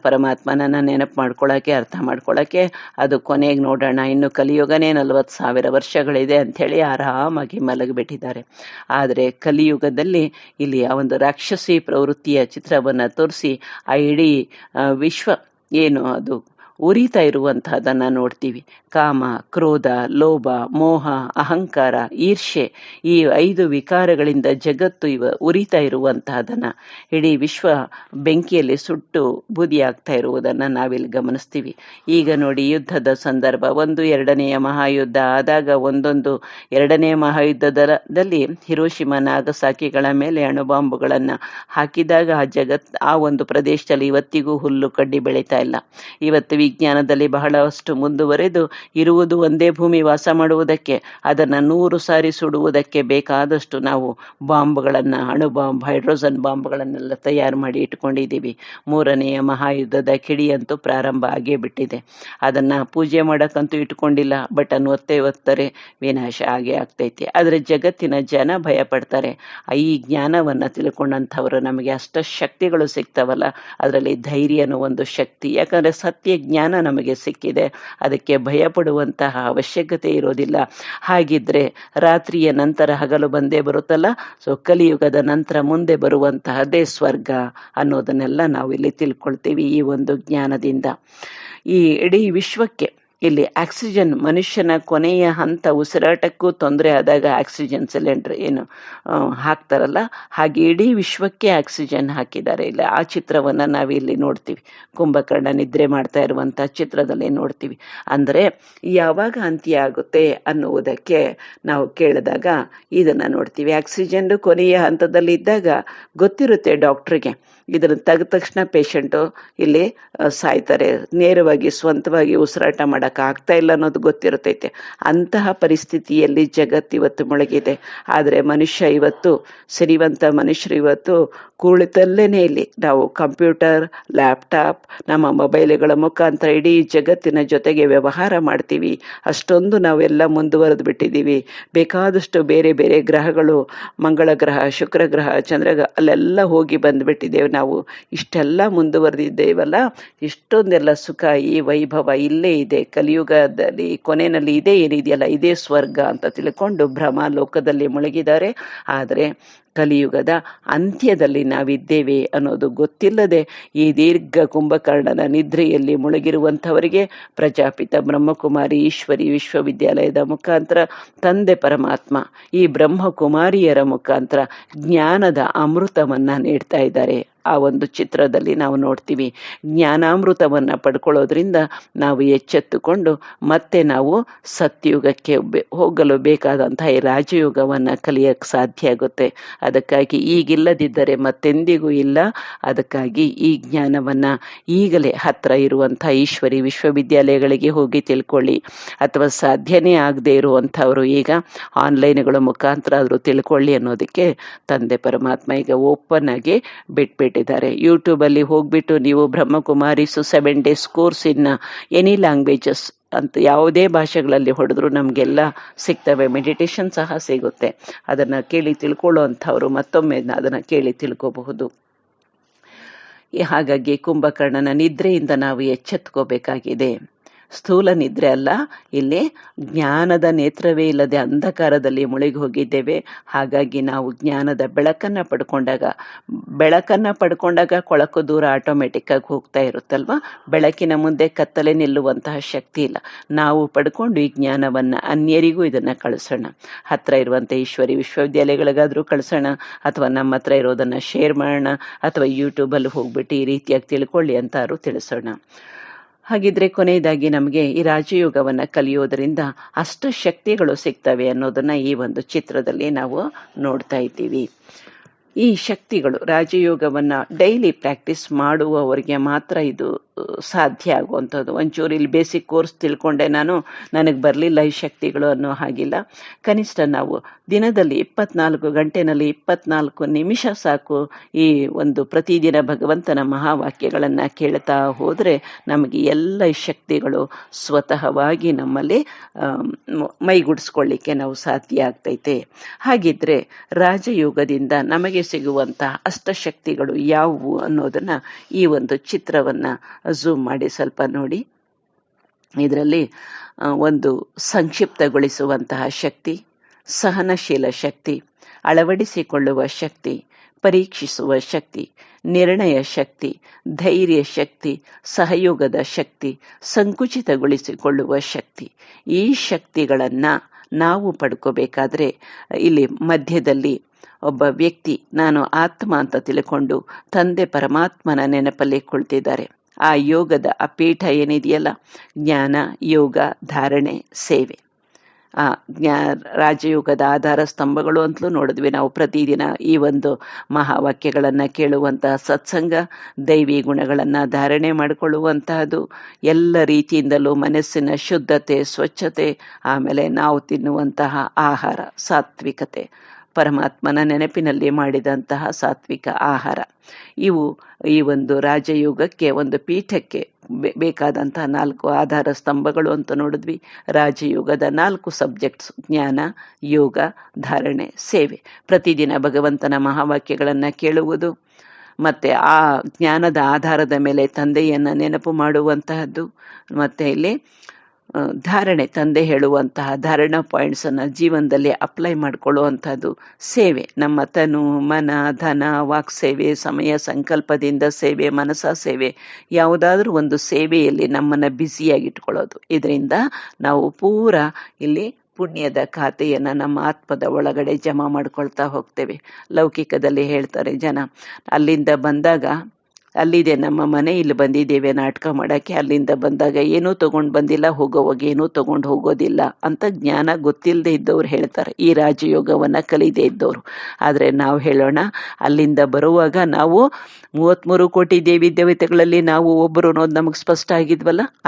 ಪರಮಾತ್ಮನನ್ನ ನೆನಪು ಮಾಡ್ಕೊಳಕ್ಕೆ, ಅರ್ಥ ಮಾಡ್ಕೊಳಕ್ಕೆ, ಅದು ಕೊನೆಗೆ ನೋಡೋಣ, ಇನ್ನು ಕಲಿಯುಗನೇ 40,000 ವರ್ಷಗಳಿದೆ ಅಂಥೇಳಿ ಆರಾಮಾಗಿ ಮಲಗಿಬಿಟ್ಟಿದ್ದಾರೆ. ಆದರೆ ಕಲಿಯುಗದಲ್ಲಿ ಇಲ್ಲಿ ಆ ಒಂದು ರಾಕ್ಷಸಿ ಪ್ರವೃತ್ತಿಯ ಚಿತ್ರವನ್ನ ತೋರಿಸಿ ಆ ಇಡೀ ವಿಶ್ವ ಏನು ಅದು ಉರಿತಾ ಇರುವಂತಹದನ್ನ ನೋಡ್ತೀವಿ. ಕಾಮ, ಕ್ರೋಧ, ಲೋಭ, ಮೋಹ, ಅಹಂಕಾರ, ಈರ್ಷೆ, ಈ 5 ವಿಕಾರಗಳಿಂದ ಜಗತ್ತು ಉರಿತಾ ಇರುವಂತಹದನ್ನ, ಇಡೀ ವಿಶ್ವ ಬೆಂಕಿಯಲ್ಲಿ ಸುಟ್ಟು ಬೂದಿ ಆಗ್ತಾ ಇರುವುದನ್ನ ನಾವಿಲ್ಲಿ ಗಮನಿಸ್ತೀವಿ. ಈಗ ನೋಡಿ, ಯುದ್ಧದ ಸಂದರ್ಭ, 1, 2ನೇ ಮಹಾಯುದ್ಧ ಆದಾಗ, ಎರಡನೇ ಮಹಾಯುದ್ಧದಲ್ಲಿ ಹಿರೋಶಿಮಾ, ನಾಗಸಾಕಿಗಳ ಮೇಲೆ ಅಣುಬಾಂಬುಗಳನ್ನ ಹಾಕಿದಾಗ ಆ ಒಂದು ಪ್ರದೇಶದಲ್ಲಿ ಇವತ್ತಿಗೂ ಹುಲ್ಲು ಕಡ್ಡಿ ಬೆಳೀತಾ ಇಲ್ಲ. ಇವತ್ತು ವಿಜ್ಞಾನದಲ್ಲಿ ಬಹಳಷ್ಟು ಮುಂದುವರೆದು ಇರುವುದು ಒಂದೇ ಭೂಮಿ, ವಾಸ ಮಾಡುವುದಕ್ಕೆ, ಅದನ್ನು 100 ಸಾರಿ ಸುಡುವುದಕ್ಕೆ ಬೇಕಾದಷ್ಟು ನಾವು ಬಾಂಬ್ಗಳನ್ನು, ಅಣು ಬಾಂಬ್, ಹೈಡ್ರೋಜನ್ ಬಾಂಬ್ಗಳನ್ನೆಲ್ಲ ತಯಾರು ಮಾಡಿ ಇಟ್ಕೊಂಡಿದ್ದೀವಿ. 3ನೆಯ ಮಹಾಯುದ್ಧದ ಕಿಡಿಯಂತೂ ಪ್ರಾರಂಭ ಆಗೇ ಬಿಟ್ಟಿದೆ. ಅದನ್ನು ಪೂಜೆ ಮಾಡೋಕ್ಕಂತೂ ಇಟ್ಕೊಂಡಿಲ್ಲ, ಬಟನ್ ಒತ್ತರೆ ವಿನಾಶ ಆಗೇ ಆಗ್ತೈತಿ. ಆದರೆ ಜಗತ್ತಿನ ಜನ ಭಯ ಪಡ್ತಾರೆ. ಈ ಜ್ಞಾನವನ್ನು ತಿಳ್ಕೊಂಡಂಥವರು ನಮಗೆ ಅಷ್ಟ ಶಕ್ತಿಗಳು ಸಿಗ್ತಾವಲ್ಲ, ಅದರಲ್ಲಿ ಧೈರ್ಯನೂ ಒಂದು ಶಕ್ತಿ. ಯಾಕಂದರೆ ಸತ್ಯ ಜ್ಞಾನ ನಮಗೆ ಸಿಕ್ಕಿದೆ, ಅದಕ್ಕೆ ಭಯ ಪಡುವಂತಹ ಅವಶ್ಯಕತೆ ಇರೋದಿಲ್ಲ. ಹಾಗಿದ್ರೆ ರಾತ್ರಿಯ ನಂತರ ಹಗಲು ಬಂದೇ ಬರುತ್ತಲ್ಲ, ಸೊ ಕಲಿಯುಗದ ನಂತರ ಮುಂದೆ ಬರುವಂತಹದ್ದೇ ಸ್ವರ್ಗ ಅನ್ನೋದನ್ನೆಲ್ಲ ನಾವು ಇಲ್ಲಿ ತಿಳ್ಕೊಳ್ತೀವಿ ಈ ಒಂದು ಜ್ಞಾನದಿಂದ. ಈ ಇಡೀ ವಿಶ್ವಕ್ಕೆ ಇಲ್ಲಿ ಆಕ್ಸಿಜನ್, ಮನುಷ್ಯನ ಕೊನೆಯ ಹಂತ ಉಸಿರಾಟಕ್ಕೂ ತೊಂದರೆ ಆದಾಗ ಆಕ್ಸಿಜನ್ ಸಿಲಿಂಡರ್ ಏನು ಹಾಕ್ತಾರಲ್ಲ, ಹಾಗೆ ಇಡೀ ವಿಶ್ವಕ್ಕೆ ಆಕ್ಸಿಜನ್ ಹಾಕಿದ್ದಾರೆ. ಇಲ್ಲ ಆ ಚಿತ್ರವನ್ನು ನಾವಿಲ್ಲಿ ನೋಡ್ತೀವಿ, ಕುಂಭಕರ್ಣ ನಿದ್ರೆ ಮಾಡ್ತಾ ಇರುವಂಥ ಚಿತ್ರದಲ್ಲಿ ನೋಡ್ತೀವಿ. ಅಂದರೆ ಯಾವಾಗ ಅಂತ್ಯ ಆಗುತ್ತೆ ಅನ್ನುವುದಕ್ಕೆ ನಾವು ಕೇಳಿದಾಗ ಇದನ್ನು ನೋಡ್ತೀವಿ. ಆಕ್ಸಿಜನ್ ಕೊನೆಯ ಹಂತದಲ್ಲಿ ಇದ್ದಾಗ ಗೊತ್ತಿರುತ್ತೆ ಡಾಕ್ಟ್ರಿಗೆ, ಇದನ್ನು ತೆಗೆದ ತಕ್ಷಣ ಪೇಷಂಟು ಇಲ್ಲಿ ಸಾಯ್ತಾರೆ, ನೇರವಾಗಿ ಸ್ವಂತವಾಗಿ ಉಸಿರಾಟ ಮಾಡೋಕೆ ಆಗ್ತಾ ಇಲ್ಲ ಅನ್ನೋದು ಗೊತ್ತಿರುತ್ತೈತೆ. ಅಂತಹ ಪರಿಸ್ಥಿತಿಯಲ್ಲಿ ಜಗತ್ತಿವತ್ತು ಮುಳುಗಿದೆ. ಆದರೆ ಮನುಷ್ಯ ಇವತ್ತು, ಸಿರಿವಂತ ಮನುಷ್ಯರು ಇವತ್ತು ಕುಳಿತಲ್ಲೇನೆ ಇಲ್ಲಿ ನಾವು ಕಂಪ್ಯೂಟರ್, ಲ್ಯಾಪ್ಟಾಪ್, ನಮ್ಮ ಮೊಬೈಲ್ಗಳ ಮುಖಾಂತರ ಇಡೀ ಜಗತ್ತಿನ ಜೊತೆಗೆ ವ್ಯವಹಾರ ಮಾಡ್ತೀವಿ. ಅಷ್ಟೊಂದು ನಾವೆಲ್ಲ ಮುಂದುವರೆದು ಬಿಟ್ಟಿದ್ದೀವಿ. ಬೇಕಾದಷ್ಟು ಬೇರೆ ಬೇರೆ ಗ್ರಹಗಳು, ಮಂಗಳ ಗ್ರಹ, ಶುಕ್ರ ಗ್ರಹ, ಚಂದ್ರಗ್ರಹ, ಅಲ್ಲೆಲ್ಲ ಹೋಗಿ ಬಂದುಬಿಟ್ಟಿದ್ದೇವೆ ನಾವು. ಇಷ್ಟೆಲ್ಲ ಮುಂದುವರೆದಿದ್ದೇವಲ್ಲ, ಇಷ್ಟೊಂದೆಲ್ಲ ಸುಖ, ಈ ವೈಭವ ಇಲ್ಲೇ ಇದೆ. ಕಲಿಯುಗದಲ್ಲಿ ಕೊನೆಯಲ್ಲಿ ಇದೇ ಏನಿದೆಯಲ್ಲ, ಇದೇ ಸ್ವರ್ಗ ಅಂತ ತಿಳ್ಕೊಂಡು ಭ್ರಮಾಲೋಕದಲ್ಲಿ ಮುಳುಗಿದ್ದಾರೆ. ಆದರೆ ಕಲಿಯುಗದ ಅಂತ್ಯದಲ್ಲಿ ನಾವಿದ್ದೇವೆ ಅನ್ನೋದು ಗೊತ್ತಿಲ್ಲದೆ ಈ ದೀರ್ಘ ಕುಂಭಕರ್ಣನ ನಿದ್ರೆಯಲ್ಲಿ ಮುಳುಗಿರುವಂಥವರಿಗೆ ಪ್ರಜಾಪಿತ ಬ್ರಹ್ಮಕುಮಾರಿ ಈಶ್ವರಿ ವಿಶ್ವವಿದ್ಯಾಲಯದ ಮುಖಾಂತರ ತಂದೆ ಪರಮಾತ್ಮ ಈ ಬ್ರಹ್ಮಕುಮಾರಿಯರ ಮುಖಾಂತರ ಜ್ಞಾನದ ಅಮೃತವನ್ನು ನೀಡ್ತಾ ಇದ್ದಾರೆ. ಆ ಒಂದು ಚಿತ್ರದಲ್ಲಿ ನಾವು ನೋಡ್ತೀವಿ. ಜ್ಞಾನಾಮೃತವನ್ನು ಪಡ್ಕೊಳ್ಳೋದ್ರಿಂದ ನಾವು ಎಚ್ಚೆತ್ತುಕೊಂಡು ಮತ್ತೆ ನಾವು ಸತ್ಯುಗಕ್ಕೆ ಹೋಗಲು ಬೇಕಾದಂತಹ ಈ ರಾಜಯೋಗವನ್ನು ಕಲಿಯಕ್ಕೆ ಸಾಧ್ಯ ಆಗುತ್ತೆ. ಅದಕ್ಕಾಗಿ ಈಗಿಲ್ಲದಿದ್ದರೆ ಮತ್ತೆಂದಿಗೂ ಇಲ್ಲ. ಅದಕ್ಕಾಗಿ ಈ ಜ್ಞಾನವನ್ನು ಈಗಲೇ ಹತ್ತಿರ ಇರುವಂಥ ಈಶ್ವರಿ ವಿಶ್ವವಿದ್ಯಾಲಯಗಳಿಗೆ ಹೋಗಿ ತಿಳ್ಕೊಳ್ಳಿ. ಅಥವಾ ಸಾಧ್ಯನೇ ಆಗದೆ ಇರುವಂಥವರು ಈಗ ಆನ್ಲೈನ್ಗಳ ಮುಖಾಂತರ ಆದರೂ ತಿಳ್ಕೊಳ್ಳಿ ಅನ್ನೋದಕ್ಕೆ ತಂದೆ ಪರಮಾತ್ಮ ಈಗ ಓಪನ್ ಆಗಿ ಬಿಟ್ಬಿಟ್ಟಿದ್ದಾರೆ. ಯೂಟ್ಯೂಬಲ್ಲಿ ಹೋಗ್ಬಿಟ್ಟು ನೀವು ಬ್ರಹ್ಮಕುಮಾರಿಸು 7 days course in any languages ಅಂತ ಯಾವುದೇ ಭಾಷೆಗಳಲ್ಲಿ ಹೊಡೆದ್ರು ನಮಗೆಲ್ಲ ಸಿಗ್ತವೆ. ಮೆಡಿಟೇಷನ್ ಸಹ ಸಿಗುತ್ತೆ. ಅದನ್ನು ಕೇಳಿ ತಿಳ್ಕೊಳ್ಳೋ ಅಂಥವ್ರು ಮತ್ತೊಮ್ಮೆ ಅದನ್ನು ಕೇಳಿ ತಿಳ್ಕೋಬಹುದು. ಹಾಗಾಗಿ ಕುಂಭಕರ್ಣನ ನಿದ್ರೆಯಿಂದ ನಾವು ಎಚ್ಚೆತ್ಕೋಬೇಕಾಗಿದೆ. ಸ್ಥೂಲ ನಿದ್ರೆ ಅಲ್ಲ, ಇಲ್ಲಿ ಜ್ಞಾನದ ನೇತ್ರವೇ ಇಲ್ಲದೆ ಅಂಧಕಾರದಲ್ಲಿ ಮುಳುಗಿ ಹೋಗಿದ್ದೇವೆ. ಹಾಗಾಗಿ ನಾವು ಜ್ಞಾನದ ಬೆಳಕನ್ನು ಪಡ್ಕೊಂಡಾಗ ಕೊಳಕು ದೂರ ಆಟೋಮೆಟಿಕ್ ಆಗಿ ಹೋಗ್ತಾ ಇರುತ್ತಲ್ವ. ಬೆಳಕಿನ ಮುಂದೆ ಕತ್ತಲೆ ನಿಲ್ಲುವಂತಹ ಶಕ್ತಿ ಇಲ್ಲ. ನಾವು ಪಡ್ಕೊಂಡು ಈ ಜ್ಞಾನವನ್ನು ಅನ್ಯರಿಗೂ ಇದನ್ನು ಕಳಿಸೋಣ. ಹತ್ರ ಇರುವಂಥ ಈಶ್ವರಿ ವಿಶ್ವವಿದ್ಯಾಲಯಗಳಿಗಾದರೂ ಕಳಿಸೋಣ, ಅಥವಾ ನಮ್ಮ ಹತ್ರ ಇರೋದನ್ನು ಶೇರ್ ಮಾಡೋಣ, ಅಥವಾ ಯೂಟ್ಯೂಬಲ್ಲಿ ಹೋಗ್ಬಿಟ್ಟು ಈ ರೀತಿಯಾಗಿ ತಿಳ್ಕೊಳ್ಳಿ ಅಂತಾರು ತಿಳಿಸೋಣ. ಹಾಗಿದ್ರೆ ಕೊನೆಯದಾಗಿ ನಮಗೆ ಈ ರಾಜಯೋಗವನ್ನು ಕಲಿಯೋದರಿಂದ ಅಷ್ಟು ಶಕ್ತಿಗಳು ಸಿಗ್ತವೆ ಅನ್ನೋದನ್ನ ಈ ಒಂದು ಚಿತ್ರದಲ್ಲಿ ನಾವು ನೋಡ್ತಾ ಇದ್ದೀವಿ. ಈ ಶಕ್ತಿಗಳು ರಾಜಯೋಗವನ್ನು ಡೈಲಿ ಪ್ರಾಕ್ಟೀಸ್ ಮಾಡುವವರಿಗೆ ಮಾತ್ರ ಇದು ಸಾಧ್ಯ ಆಗುವಂಥದ್ದು. ಒಂಚೂರು ಇಲ್ಲಿ ಬೇಸಿಕ್ ಕೋರ್ಸ್ ತಿಳ್ಕೊಂಡೆ ನನಗೆ ಬರಲಿಲ್ಲ ಈ ಶಕ್ತಿಗಳು ಅನ್ನೋ ಹಾಗಿಲ್ಲ. ಕನಿಷ್ಠ ನಾವು ದಿನದಲ್ಲಿ 24 ಗಂಟೆನಲ್ಲಿ 24 ನಿಮಿಷ ಸಾಕು ಈ ಒಂದು ಪ್ರತಿದಿನ ಭಗವಂತನ ಮಹಾವಾಕ್ಯಗಳನ್ನು ಕೇಳ್ತಾ ಹೋದರೆ ನಮಗೆ ಎಲ್ಲ ಶಕ್ತಿಗಳು ಸ್ವತಃವಾಗಿ ನಮ್ಮಲ್ಲಿ ಮೈಗೂಡಿಸ್ಕೊಳ್ಳಿಕ್ಕೆ ನಾವು ಸಾಧ್ಯ ಆಗ್ತೈತೆ. ಹಾಗಿದ್ರೆ ರಾಜಯೋಗದಿಂದ ನಮಗೆ ಸಿಗುವಂತಹ ಅಷ್ಟಶಕ್ತಿಗಳು ಯಾವುವು ಅನ್ನೋದನ್ನ ಈ ಒಂದು ಚಿತ್ರವನ್ನ ಝೂಮ್ ಮಾಡಿ ಸ್ವಲ್ಪ ನೋಡಿ. ಇದರಲ್ಲಿ ಒಂದು ಸಂಕ್ಷಿಪ್ತಗೊಳಿಸುವಂತಹ ಶಕ್ತಿ, ಸಹನಶೀಲ ಶಕ್ತಿ, ಅಳವಡಿಸಿಕೊಳ್ಳುವ ಶಕ್ತಿ, ಪರೀಕ್ಷಿಸುವ ಶಕ್ತಿ, ನಿರ್ಣಯ ಶಕ್ತಿ, ಧೈರ್ಯ ಶಕ್ತಿ, ಸಹಯೋಗದ ಶಕ್ತಿ, ಸಂಕುಚಿತಗೊಳಿಸಿಕೊಳ್ಳುವ ಶಕ್ತಿ. ಈ ಶಕ್ತಿಗಳನ್ನು ನಾವು ಪಡ್ಕೋಬೇಕಾದ್ರೆ ಇಲ್ಲಿ ಮಧ್ಯದಲ್ಲಿ ಒಬ್ಬ ವ್ಯಕ್ತಿ ನಾನು ಆತ್ಮ ಅಂತ ತಿಳ್ಕೊಂಡು ತಂದೆ ಪರಮಾತ್ಮನ ನೆನಪಲ್ಲಿ ಕುಳಿತಿದ್ದಾರೆ. ಆ ಯೋಗದ ಆ ಪೀಠ ಏನಿದೆಯಲ್ಲ, ಜ್ಞಾನ, ಯೋಗ, ಧಾರಣೆ, ಸೇವೆ, ಆ ರಾಜಯೋಗದ ಆಧಾರ ಸ್ತಂಭಗಳು ಅಂತಲೂ ನೋಡಿದ್ವಿ ನಾವು. ಪ್ರತಿದಿನ ಈ ಒಂದು ಮಹಾವಾಕ್ಯಗಳನ್ನು ಕೇಳುವಂತಹ ಸತ್ಸಂಗ, ದೈವಿ ಗುಣಗಳನ್ನು ಧಾರಣೆ ಮಾಡಿಕೊಳ್ಳುವಂತಹದ್ದು, ಎಲ್ಲ ರೀತಿಯಿಂದಲೂ ಮನಸ್ಸಿನ ಶುದ್ಧತೆ, ಸ್ವಚ್ಛತೆ, ಆಮೇಲೆ ನಾವು ತಿನ್ನುವಂತಹ ಆಹಾರ, ಸಾತ್ವಿಕತೆ, ಪರಮಾತ್ಮನ ನೆನಪಿನಲ್ಲಿ ಮಾಡಿದಂತಹ ಸಾತ್ವಿಕ ಆಹಾರ, ಇವು ಈ ಒಂದು ರಾಜಯೋಗಕ್ಕೆ, ಒಂದು ಪೀಠಕ್ಕೆ ಬೇಕಾದಂತಹ 4 ಆಧಾರ ಸ್ತಂಭಗಳು ಅಂತ ನೋಡಿದ್ವಿ. ರಾಜಯೋಗದ 4 ಸಬ್ಜೆಕ್ಟ್ಸ್: ಜ್ಞಾನ, ಯೋಗ, ಧಾರಣೆ, ಸೇವೆ. ಪ್ರತಿದಿನ ಭಗವಂತನ ಮಹಾವಾಕ್ಯಗಳನ್ನು ಕೇಳುವುದು, ಮತ್ತೆ ಆ ಜ್ಞಾನದ ಆಧಾರದ ಮೇಲೆ ತಂದೆಯನ್ನು ನೆನಪು ಮಾಡುವಂತಹದ್ದು, ಮತ್ತೆ ಇಲ್ಲಿ ಧಾರಣೆ, ತಂದೆ ಹೇಳುವಂತಹ ಧಾರಣಾ ಪಾಯಿಂಟ್ಸನ್ನು ಜೀವನದಲ್ಲಿ ಅಪ್ಲೈ ಮಾಡಿಕೊಳ್ಳುವಂಥದ್ದು, ಸೇವೆ, ನಮ್ಮ ತನು, ಮನ, ಧನ, ವಾಕ್ ಸೇವೆ, ಸಮಯ ಸಂಕಲ್ಪದಿಂದ ಸೇವೆ, ಮನಸ ಸೇವೆ, ಯಾವುದಾದ್ರೂ ಒಂದು ಸೇವೆಯಲ್ಲಿ ನಮ್ಮನ್ನು ಬ್ಯುಸಿಯಾಗಿಟ್ಕೊಳ್ಳೋದು. ಇದರಿಂದ ನಾವು ಪೂರ ಇಲ್ಲಿ ಪುಣ್ಯದ ಖಾತೆಯನ್ನು ನಮ್ಮ ಆತ್ಮದ ಒಳಗಡೆ ಜಮಾ ಮಾಡ್ಕೊಳ್ತಾ ಹೋಗ್ತೇವೆ. ಲೌಕಿಕದಲ್ಲಿ ಹೇಳ್ತಾರೆ ಜನ, ಅಲ್ಲಿಂದ ಬಂದಾಗ ಅಲ್ಲಿದೆ ನಮ್ಮ ಮನೆ, ಇಲ್ಲಿ ಬಂದಿದ್ದೇವೆ ನಾಟಕ ಮಾಡೋಕ್ಕೆ, ಅಲ್ಲಿಂದ ಬಂದಾಗ ಏನೂ ತೊಗೊಂಡು ಬಂದಿಲ್ಲ, ಹೋಗೋವಾಗ ಏನೂ ತೊಗೊಂಡು ಹೋಗೋದಿಲ್ಲ ಅಂತ ಜ್ಞಾನ ಗೊತ್ತಿಲ್ಲದೆ ಇದ್ದವ್ರು ಹೇಳ್ತಾರೆ, ಈ ರಾಜಯೋಗವನ್ನು ಕಲಿದೇ ಇದ್ದವರು. ಆದರೆ ನಾವು ಹೇಳೋಣ, ಅಲ್ಲಿಂದ ಬರುವಾಗ ನಾವು 33 ಕೋಟಿ ದೇವಿ ದೇವತೆಗಳಲ್ಲಿ ನಾವು ಒಬ್ಬರು ಅನ್ನೋದು ನಮಗೆ ಸ್ಪಷ್ಟ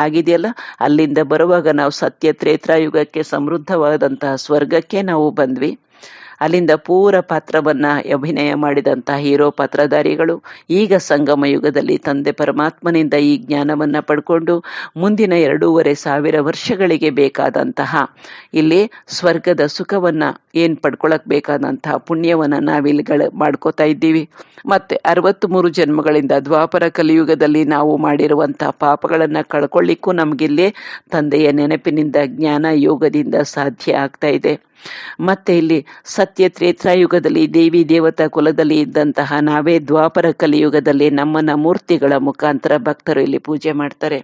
ಆಗಿದೆಯಲ್ಲ. ಅಲ್ಲಿಂದ ಬರುವಾಗ ನಾವು ಸತ್ಯ ತ್ರೇತಾಯುಗಕ್ಕೆ, ಸಮೃದ್ಧವಾದಂತಹ ಸ್ವರ್ಗಕ್ಕೆ ನಾವು ಬಂದ್ವಿ. ಅಲ್ಲಿಂದ ಪೂರ ಪಾತ್ರವನ್ನ ಅಭಿನಯ ಮಾಡಿದಂತಹ ಹೀರೋ ಪಾತ್ರಧಾರಿಗಳು ಈಗ ಸಂಗಮ ಯುಗದಲ್ಲಿ ತಂದೆ ಪರಮಾತ್ಮನಿಂದ ಈ ಜ್ಞಾನವನ್ನ ಪಡ್ಕೊಂಡು ಮುಂದಿನ 2,500 ವರ್ಷಗಳಿಗೆ ಬೇಕಾದಂತಹ ಇಲ್ಲಿ ಸ್ವರ್ಗದ ಸುಖವನ್ನ ಪಡ್ಕೊಳಕ್ ಬೇಕಾದಂತಹ ಪುಣ್ಯವನ್ನ ನಾವಿಲ್ಲಿ ಮಾಡ್ಕೋತಾ ಇದ್ದೀವಿ. ಮತ್ತೆ 63 ಜನ್ಮಗಳಿಂದ ದ್ವಾಪರ ಕಲಿಯುಗದಲ್ಲಿ ನಾವು ಮಾಡಿರುವಂತಹ ಪಾಪಗಳನ್ನ ಕಳ್ಕೊಳ್ಳಿಕ್ಕೂ ನಮಗಿಲ್ಲಿ ತಂದೆಯ ನೆನಪಿನಿಂದ, ಜ್ಞಾನ ಯೋಗದಿಂದ ಸಾಧ್ಯ ಆಗ್ತಾ ಇದೆ. ಮತ್ತೆ ಇಲ್ಲಿ ಸತ್ಯ ತ್ರೇತಾಯುಗದಲ್ಲಿ ದೇವಿ ದೇವತಾ ಕುಲದಲ್ಲಿ ಇದ್ದಂತಹ ನಾವೇ ದ್ವಾಪರ ಕಲಿಯುಗದಲ್ಲಿ ನಮ್ಮನ್ನ ಮೂರ್ತಿಗಳ ಮುಖಾಂತರ ಭಕ್ತರು ಇಲ್ಲಿ ಪೂಜೆ ಮಾಡ್ತಾರೆ.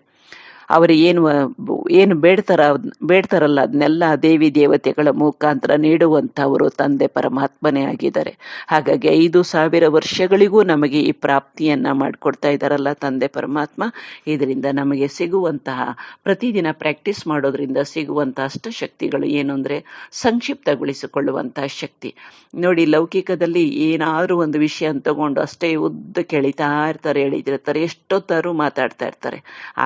ಅವರು ಏನು ಬೇಡ್ತಾರಲ್ಲ ಅದನ್ನೆಲ್ಲ ದೇವಿ ದೇವತೆಗಳ ಮುಖಾಂತರ ನೀಡುವಂಥವರು ತಂದೆ ಪರಮಾತ್ಮನೇ ಆಗಿದ್ದಾರೆ. ಹಾಗಾಗಿ 5,000 ವರ್ಷಗಳಿಗೂ ನಮಗೆ ಈ ಪ್ರಾಪ್ತಿಯನ್ನ ಮಾಡಿಕೊಡ್ತಾ ಇದ್ದಾರಲ್ಲ ತಂದೆ ಪರಮಾತ್ಮ. ಇದರಿಂದ ನಮಗೆ ಸಿಗುವಂತಹ, ಪ್ರತಿದಿನ ಪ್ರಾಕ್ಟೀಸ್ ಮಾಡೋದ್ರಿಂದ ಸಿಗುವಂತಹ ಅಷ್ಟಶಕ್ತಿಗಳು ಏನು ಅಂದರೆ ಸಂಕ್ಷಿಪ್ತಗೊಳಿಸಿಕೊಳ್ಳುವಂತಹ ಶಕ್ತಿ. ನೋಡಿ, ಲೌಕಿಕದಲ್ಲಿ ಏನಾದ್ರೂ ಒಂದು ವಿಷಯ ತಗೊಂಡು ಅಷ್ಟೇ ಉದ್ದಕ್ಕೆ ಎಳಿತಿರ್ತಾರೆ, ಎಷ್ಟೊತ್ತಾರು ಮಾತಾಡ್ತಾ ಇರ್ತಾರೆ.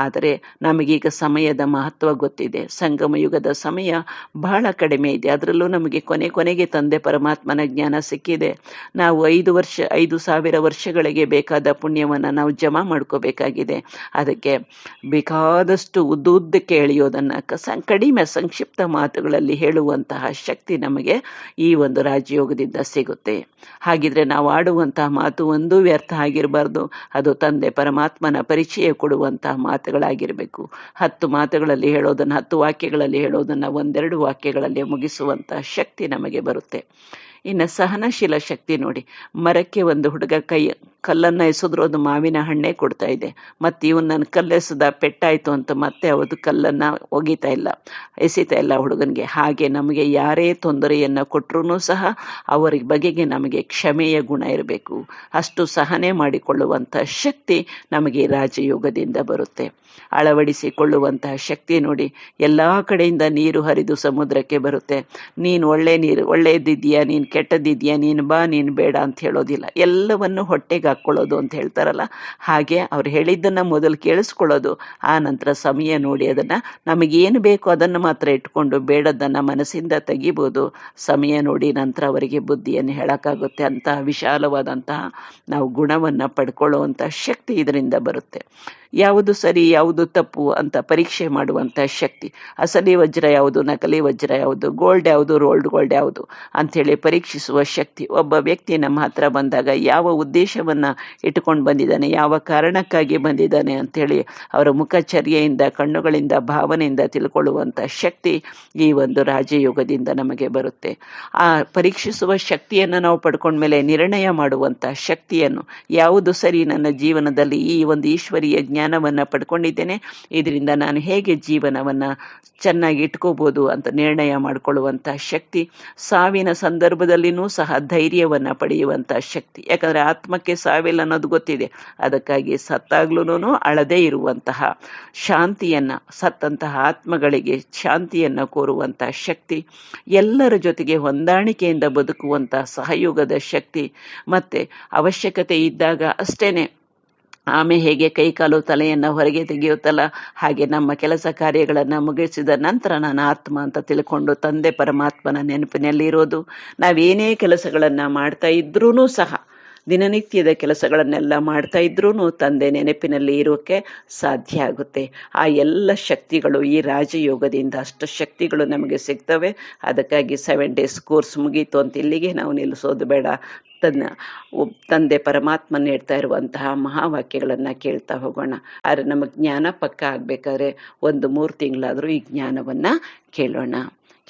ಆದರೆ ನಮಗೀಗ ಸಮಯದ ಮಹತ್ವ ಗೊತ್ತಿದೆ. ಸಂಗಮ ಯುಗದ ಸಮಯ ಬಹಳ ಕಡಿಮೆ ಇದೆ, ಅದರಲ್ಲೂ ನಮಗೆ ಕೊನೆಗೆ ತಂದೆ ಪರಮಾತ್ಮನ ಜ್ಞಾನ ಸಿಕ್ಕಿದೆ. ನಾವು 5,000 ವರ್ಷಗಳಿಗೆ ಬೇಕಾದ ಪುಣ್ಯವನ್ನು ನಾವು ಜಮಾ ಮಾಡ್ಕೋಬೇಕಾಗಿದೆ. ಅದಕ್ಕೆ ಬೇಕಾದಷ್ಟು ಉದ್ದಕ್ಕೆ ಎಳೆಯೋದನ್ನು ಕಡಿಮೆ ಸಂಕ್ಷಿಪ್ತ ಮಾತುಗಳಲ್ಲಿ ಹೇಳುವಂತಹ ಶಕ್ತಿ ನಮಗೆ ಈ ಒಂದು ರಾಜಯೋಗದಿಂದ ಸಿಗುತ್ತೆ. ಹಾಗಿದ್ರೆ ನಾವು ಆಡುವಂತಹ ಮಾತು ಒಂದೂ ವ್ಯರ್ಥ ಆಗಿರಬಾರ್ದು. ಅದು ತಂದೆ ಪರಮಾತ್ಮನ ಪರಿಚಯ ಕೊಡುವಂತಹ ಮಾತುಗಳಾಗಿರಬೇಕು. 10 ಮಾತುಗಳಲ್ಲಿ ಹೇಳೋದನ್ನು, 10 ವಾಕ್ಯಗಳಲ್ಲಿ ಹೇಳೋದನ್ನು 1-2 ವಾಕ್ಯಗಳಲ್ಲಿ ಮುಗಿಸುವಂತಹ ಶಕ್ತಿ ನಮಗೆ ಬರುತ್ತೆ. ಇನ್ನು ಸಹನಶೀಲ ಶಕ್ತಿ ನೋಡಿ, ಮರಕ್ಕೆ ಒಂದು ಹುಡುಗ ಕಲ್ಲನ್ನು ಎಸೆದ್ರು ಅದು ಮಾವಿನ ಹಣ್ಣೆ ಕೊಡ್ತಾ ಇದೆ. ಮತ್ತೆ ಇವನು ನನ್ನ ಕಲ್ಲೆಸೆದ ಪೆಟ್ಟಾಯ್ತು ಅಂತ ಮತ್ತೆ ಅವತ್ತು ಕಲ್ಲನ್ನು ಎಸಿತಾ ಇಲ್ಲ ಹುಡುಗನಿಗೆ. ಹಾಗೆ ನಮಗೆ ಯಾರೇ ತೊಂದರೆಯನ್ನು ಕೊಟ್ಟರೂ ಸಹ ಅವರ ಬಗೆಗೆ ನಮಗೆ ಕ್ಷಮೆಯ ಗುಣ ಇರಬೇಕು. ಅಷ್ಟು ಸಹನೆ ಮಾಡಿಕೊಳ್ಳುವಂಥ ಶಕ್ತಿ ನಮಗೆ ರಾಜಯೋಗದಿಂದ ಬರುತ್ತೆ. ಅಳವಡಿಸಿಕೊಳ್ಳುವಂತಹ ಶಕ್ತಿ ನೋಡಿ, ಎಲ್ಲ ಕಡೆಯಿಂದ ನೀರು ಹರಿದು ಸಮುದ್ರಕ್ಕೆ ಬರುತ್ತೆ. ನೀನು ಒಳ್ಳೆಯದಿದೆಯಾ, ನೀನು ಕೆಟ್ಟದಿದೆಯಾ, ನೀನು ಬಾ, ನೀನು ಬೇಡ ಅಂತ ಹೇಳೋದಿಲ್ಲ. ಎಲ್ಲವನ್ನು ಹೊಟ್ಟೆಗೆ ಹಾಕ್ಕೊಳ್ಳೋದು ಅಂತ ಹೇಳ್ತಾರಲ್ಲ, ಹಾಗೆ ಅವ್ರು ಹೇಳಿದ್ದನ್ನು ಮೊದಲು ಕೇಳಿಸ್ಕೊಳ್ಳೋದು, ಆ ನಂತರ ಸಮಯ ನೋಡಿ ಅದನ್ನು ನಮಗೇನು ಬೇಕು ಅದನ್ನು ಮಾತ್ರ ಇಟ್ಕೊಂಡು ಬೇಡದನ್ನು ಮನಸ್ಸಿಂದ ತೆಗಿಬೋದು. ಸಮಯ ನೋಡಿ ನಂತರ ಅವರಿಗೆ ಬುದ್ಧಿಯನ್ನು ಹೇಳೋಕ್ಕಾಗುತ್ತೆ. ಅಂತಹ ವಿಶಾಲವಾದಂತಹ ನಾವು ಗುಣವನ್ನು ಪಡ್ಕೊಳ್ಳುವಂಥ ಶಕ್ತಿ ಇದರಿಂದ ಬರುತ್ತೆ. ಯಾವುದು ಸರಿ ಯಾವುದು ತಪ್ಪು ಅಂತ ಪರೀಕ್ಷೆ ಮಾಡುವಂಥ ಶಕ್ತಿ, ಅಸಲಿ ವಜ್ರ ಯಾವುದು, ನಕಲಿ ವಜ್ರ ಯಾವುದು, ಗೋಲ್ಡ್ ಯಾವುದು, ರೋಲ್ಡ್ ಗೋಲ್ಡ್ ಯಾವುದು ಅಂಥೇಳಿ ಪರೀಕ್ಷಿಸುವ ಶಕ್ತಿ. ಒಬ್ಬ ವ್ಯಕ್ತಿ ನಮ್ಮ ಹತ್ರ ಬಂದಾಗ ಯಾವ ಉದ್ದೇಶವನ್ನು ಇಟ್ಟುಕೊಂಡು ಬಂದಿದ್ದಾನೆ, ಯಾವ ಕಾರಣಕ್ಕಾಗಿ ಬಂದಿದ್ದಾನೆ ಅಂಥೇಳಿ ಅವರ ಮುಖಚರ್ಯೆಯಿಂದ, ಕಣ್ಣುಗಳಿಂದ, ಭಾವನೆಯಿಂದ ತಿಳ್ಕೊಳ್ಳುವಂಥ ಶಕ್ತಿ ಈ ಒಂದು ರಾಜಯೋಗದಿಂದ ನಮಗೆ ಬರುತ್ತೆ. ಆ ಪರೀಕ್ಷಿಸುವ ಶಕ್ತಿಯನ್ನು ನಾವು ಪಡ್ಕೊಂಡ್ಮೇಲೆ ನಿರ್ಣಯ ಮಾಡುವಂಥ ಶಕ್ತಿಯನ್ನು, ಯಾವುದು ಸರಿ ನನ್ನ ಜೀವನದಲ್ಲಿ, ಈ ಒಂದು ಈಶ್ವರೀಯ ಜ್ಞಾನವನ್ನು ಪಡ್ಕೊಂಡಿದ್ದೇನೆ, ಇದರಿಂದ ನಾನು ಹೇಗೆ ಜೀವನವನ್ನು ಚೆನ್ನಾಗಿ ಇಟ್ಕೋಬೋದು ಅಂತ ನಿರ್ಣಯ ಮಾಡಿಕೊಳ್ಳುವಂಥ ಶಕ್ತಿ, ಸಾವಿನ ಸಂದರ್ಭದಲ್ಲಿನೂ ಸಹ ಧೈರ್ಯವನ್ನು ಪಡೆಯುವಂಥ ಶಕ್ತಿ. ಯಾಕಂದರೆ ಆತ್ಮಕ್ಕೆ ಸಾವಿಲ್ಲ ಅನ್ನೋದು ಗೊತ್ತಿದೆ, ಅದಕ್ಕಾಗಿ ಸತ್ತಾಗ್ಲೂ ಅಳದೇ ಇರುವಂತಹ ಶಾಂತಿಯನ್ನು, ಸತ್ತಂತಹ ಆತ್ಮಗಳಿಗೆ ಶಾಂತಿಯನ್ನು ಕೋರುವಂಥ ಶಕ್ತಿ, ಎಲ್ಲರ ಜೊತೆಗೆ ಹೊಂದಾಣಿಕೆಯಿಂದ ಬದುಕುವಂಥ ಸಹಯೋಗದ ಶಕ್ತಿ, ಮತ್ತು ಅವಶ್ಯಕತೆ ಇದ್ದಾಗ ಅಷ್ಟೇನೆ ಆಮೆ ಹೇಗೆ ಕೈಕಾಲು ತಲೆಯನ್ನು ಹೊರಗೆ ತೆಗೆಯುತ್ತಲ್ಲ, ಹಾಗೆ ನಮ್ಮ ಕೆಲಸ ಕಾರ್ಯಗಳನ್ನು ಮುಗಿಸಿದ ನಂತರ ನಾನು ಆತ್ಮ ಅಂತ ತಿಳ್ಕೊಂಡು ತಂದೆ ಪರಮಾತ್ಮನ ನೆನಪಿನಲ್ಲಿರೋದು. ನಾವೇನೇ ಕೆಲಸಗಳನ್ನು ಮಾಡ್ತಾ ಇದ್ರೂ ಸಹ, ದಿನನಿತ್ಯದ ಕೆಲಸಗಳನ್ನೆಲ್ಲ ಮಾಡ್ತಾ ಇದ್ರೂ ತಂದೆ ನೆನಪಿನಲ್ಲಿ ಇರೋಕ್ಕೆ ಸಾಧ್ಯ ಆಗುತ್ತೆ. ಆ ಎಲ್ಲ ಶಕ್ತಿಗಳು ಈ ರಾಜಯೋಗದಿಂದ ಅಷ್ಟು ಶಕ್ತಿಗಳು ನಮಗೆ ಸಿಗ್ತವೆ. ಅದಕ್ಕಾಗಿ 7 days ಕೋರ್ಸ್ ಮುಗೀತು ಅಂತ ಇಲ್ಲಿಗೆ ನಾವು ನಿಲ್ಲಿಸೋದು ಬೇಡ. ತಂದೆ ಪರಮಾತ್ಮ ನೀಡ್ತಾ ಇರುವಂತಹ ಮಹಾವಾಕ್ಯಗಳನ್ನು ಕೇಳ್ತಾ ಹೋಗೋಣ. ಆದರೆ ನಮಗೆ ಜ್ಞಾನ ಪಕ್ಕ ಆಗಬೇಕಾದ್ರೆ 1-3 ತಿಂಗಳಾದರೂ ಈ ಜ್ಞಾನವನ್ನು ಕೇಳೋಣ.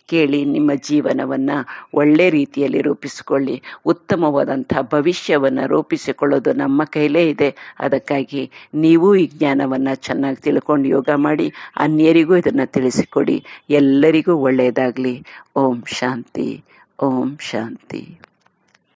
ಕೇಳಿ ನಿಮ್ಮ ಜೀವನವನ್ನು ಒಳ್ಳೆ ರೀತಿಯಲ್ಲಿ ರೂಪಿಸಿಕೊಳ್ಳಿ. ಉತ್ತಮವಾದಂಥ ಭವಿಷ್ಯವನ್ನು ರೂಪಿಸಿಕೊಳ್ಳೋದು ನಮ್ಮ ಕೈಲೇ ಇದೆ. ಅದಕ್ಕಾಗಿ ನೀವು ಈ ಜ್ಞಾನವನ್ನು ಚೆನ್ನಾಗಿ ತಿಳ್ಕೊಂಡು ಯೋಗ ಮಾಡಿ ಅನ್ಯರಿಗೂ ಇದನ್ನು ತಿಳಿಸಿಕೊಡಿ. ಎಲ್ಲರಿಗೂ ಒಳ್ಳೆಯದಾಗಲಿ. ಓಂ ಶಾಂತಿ, ಓಂ ಶಾಂತಿ.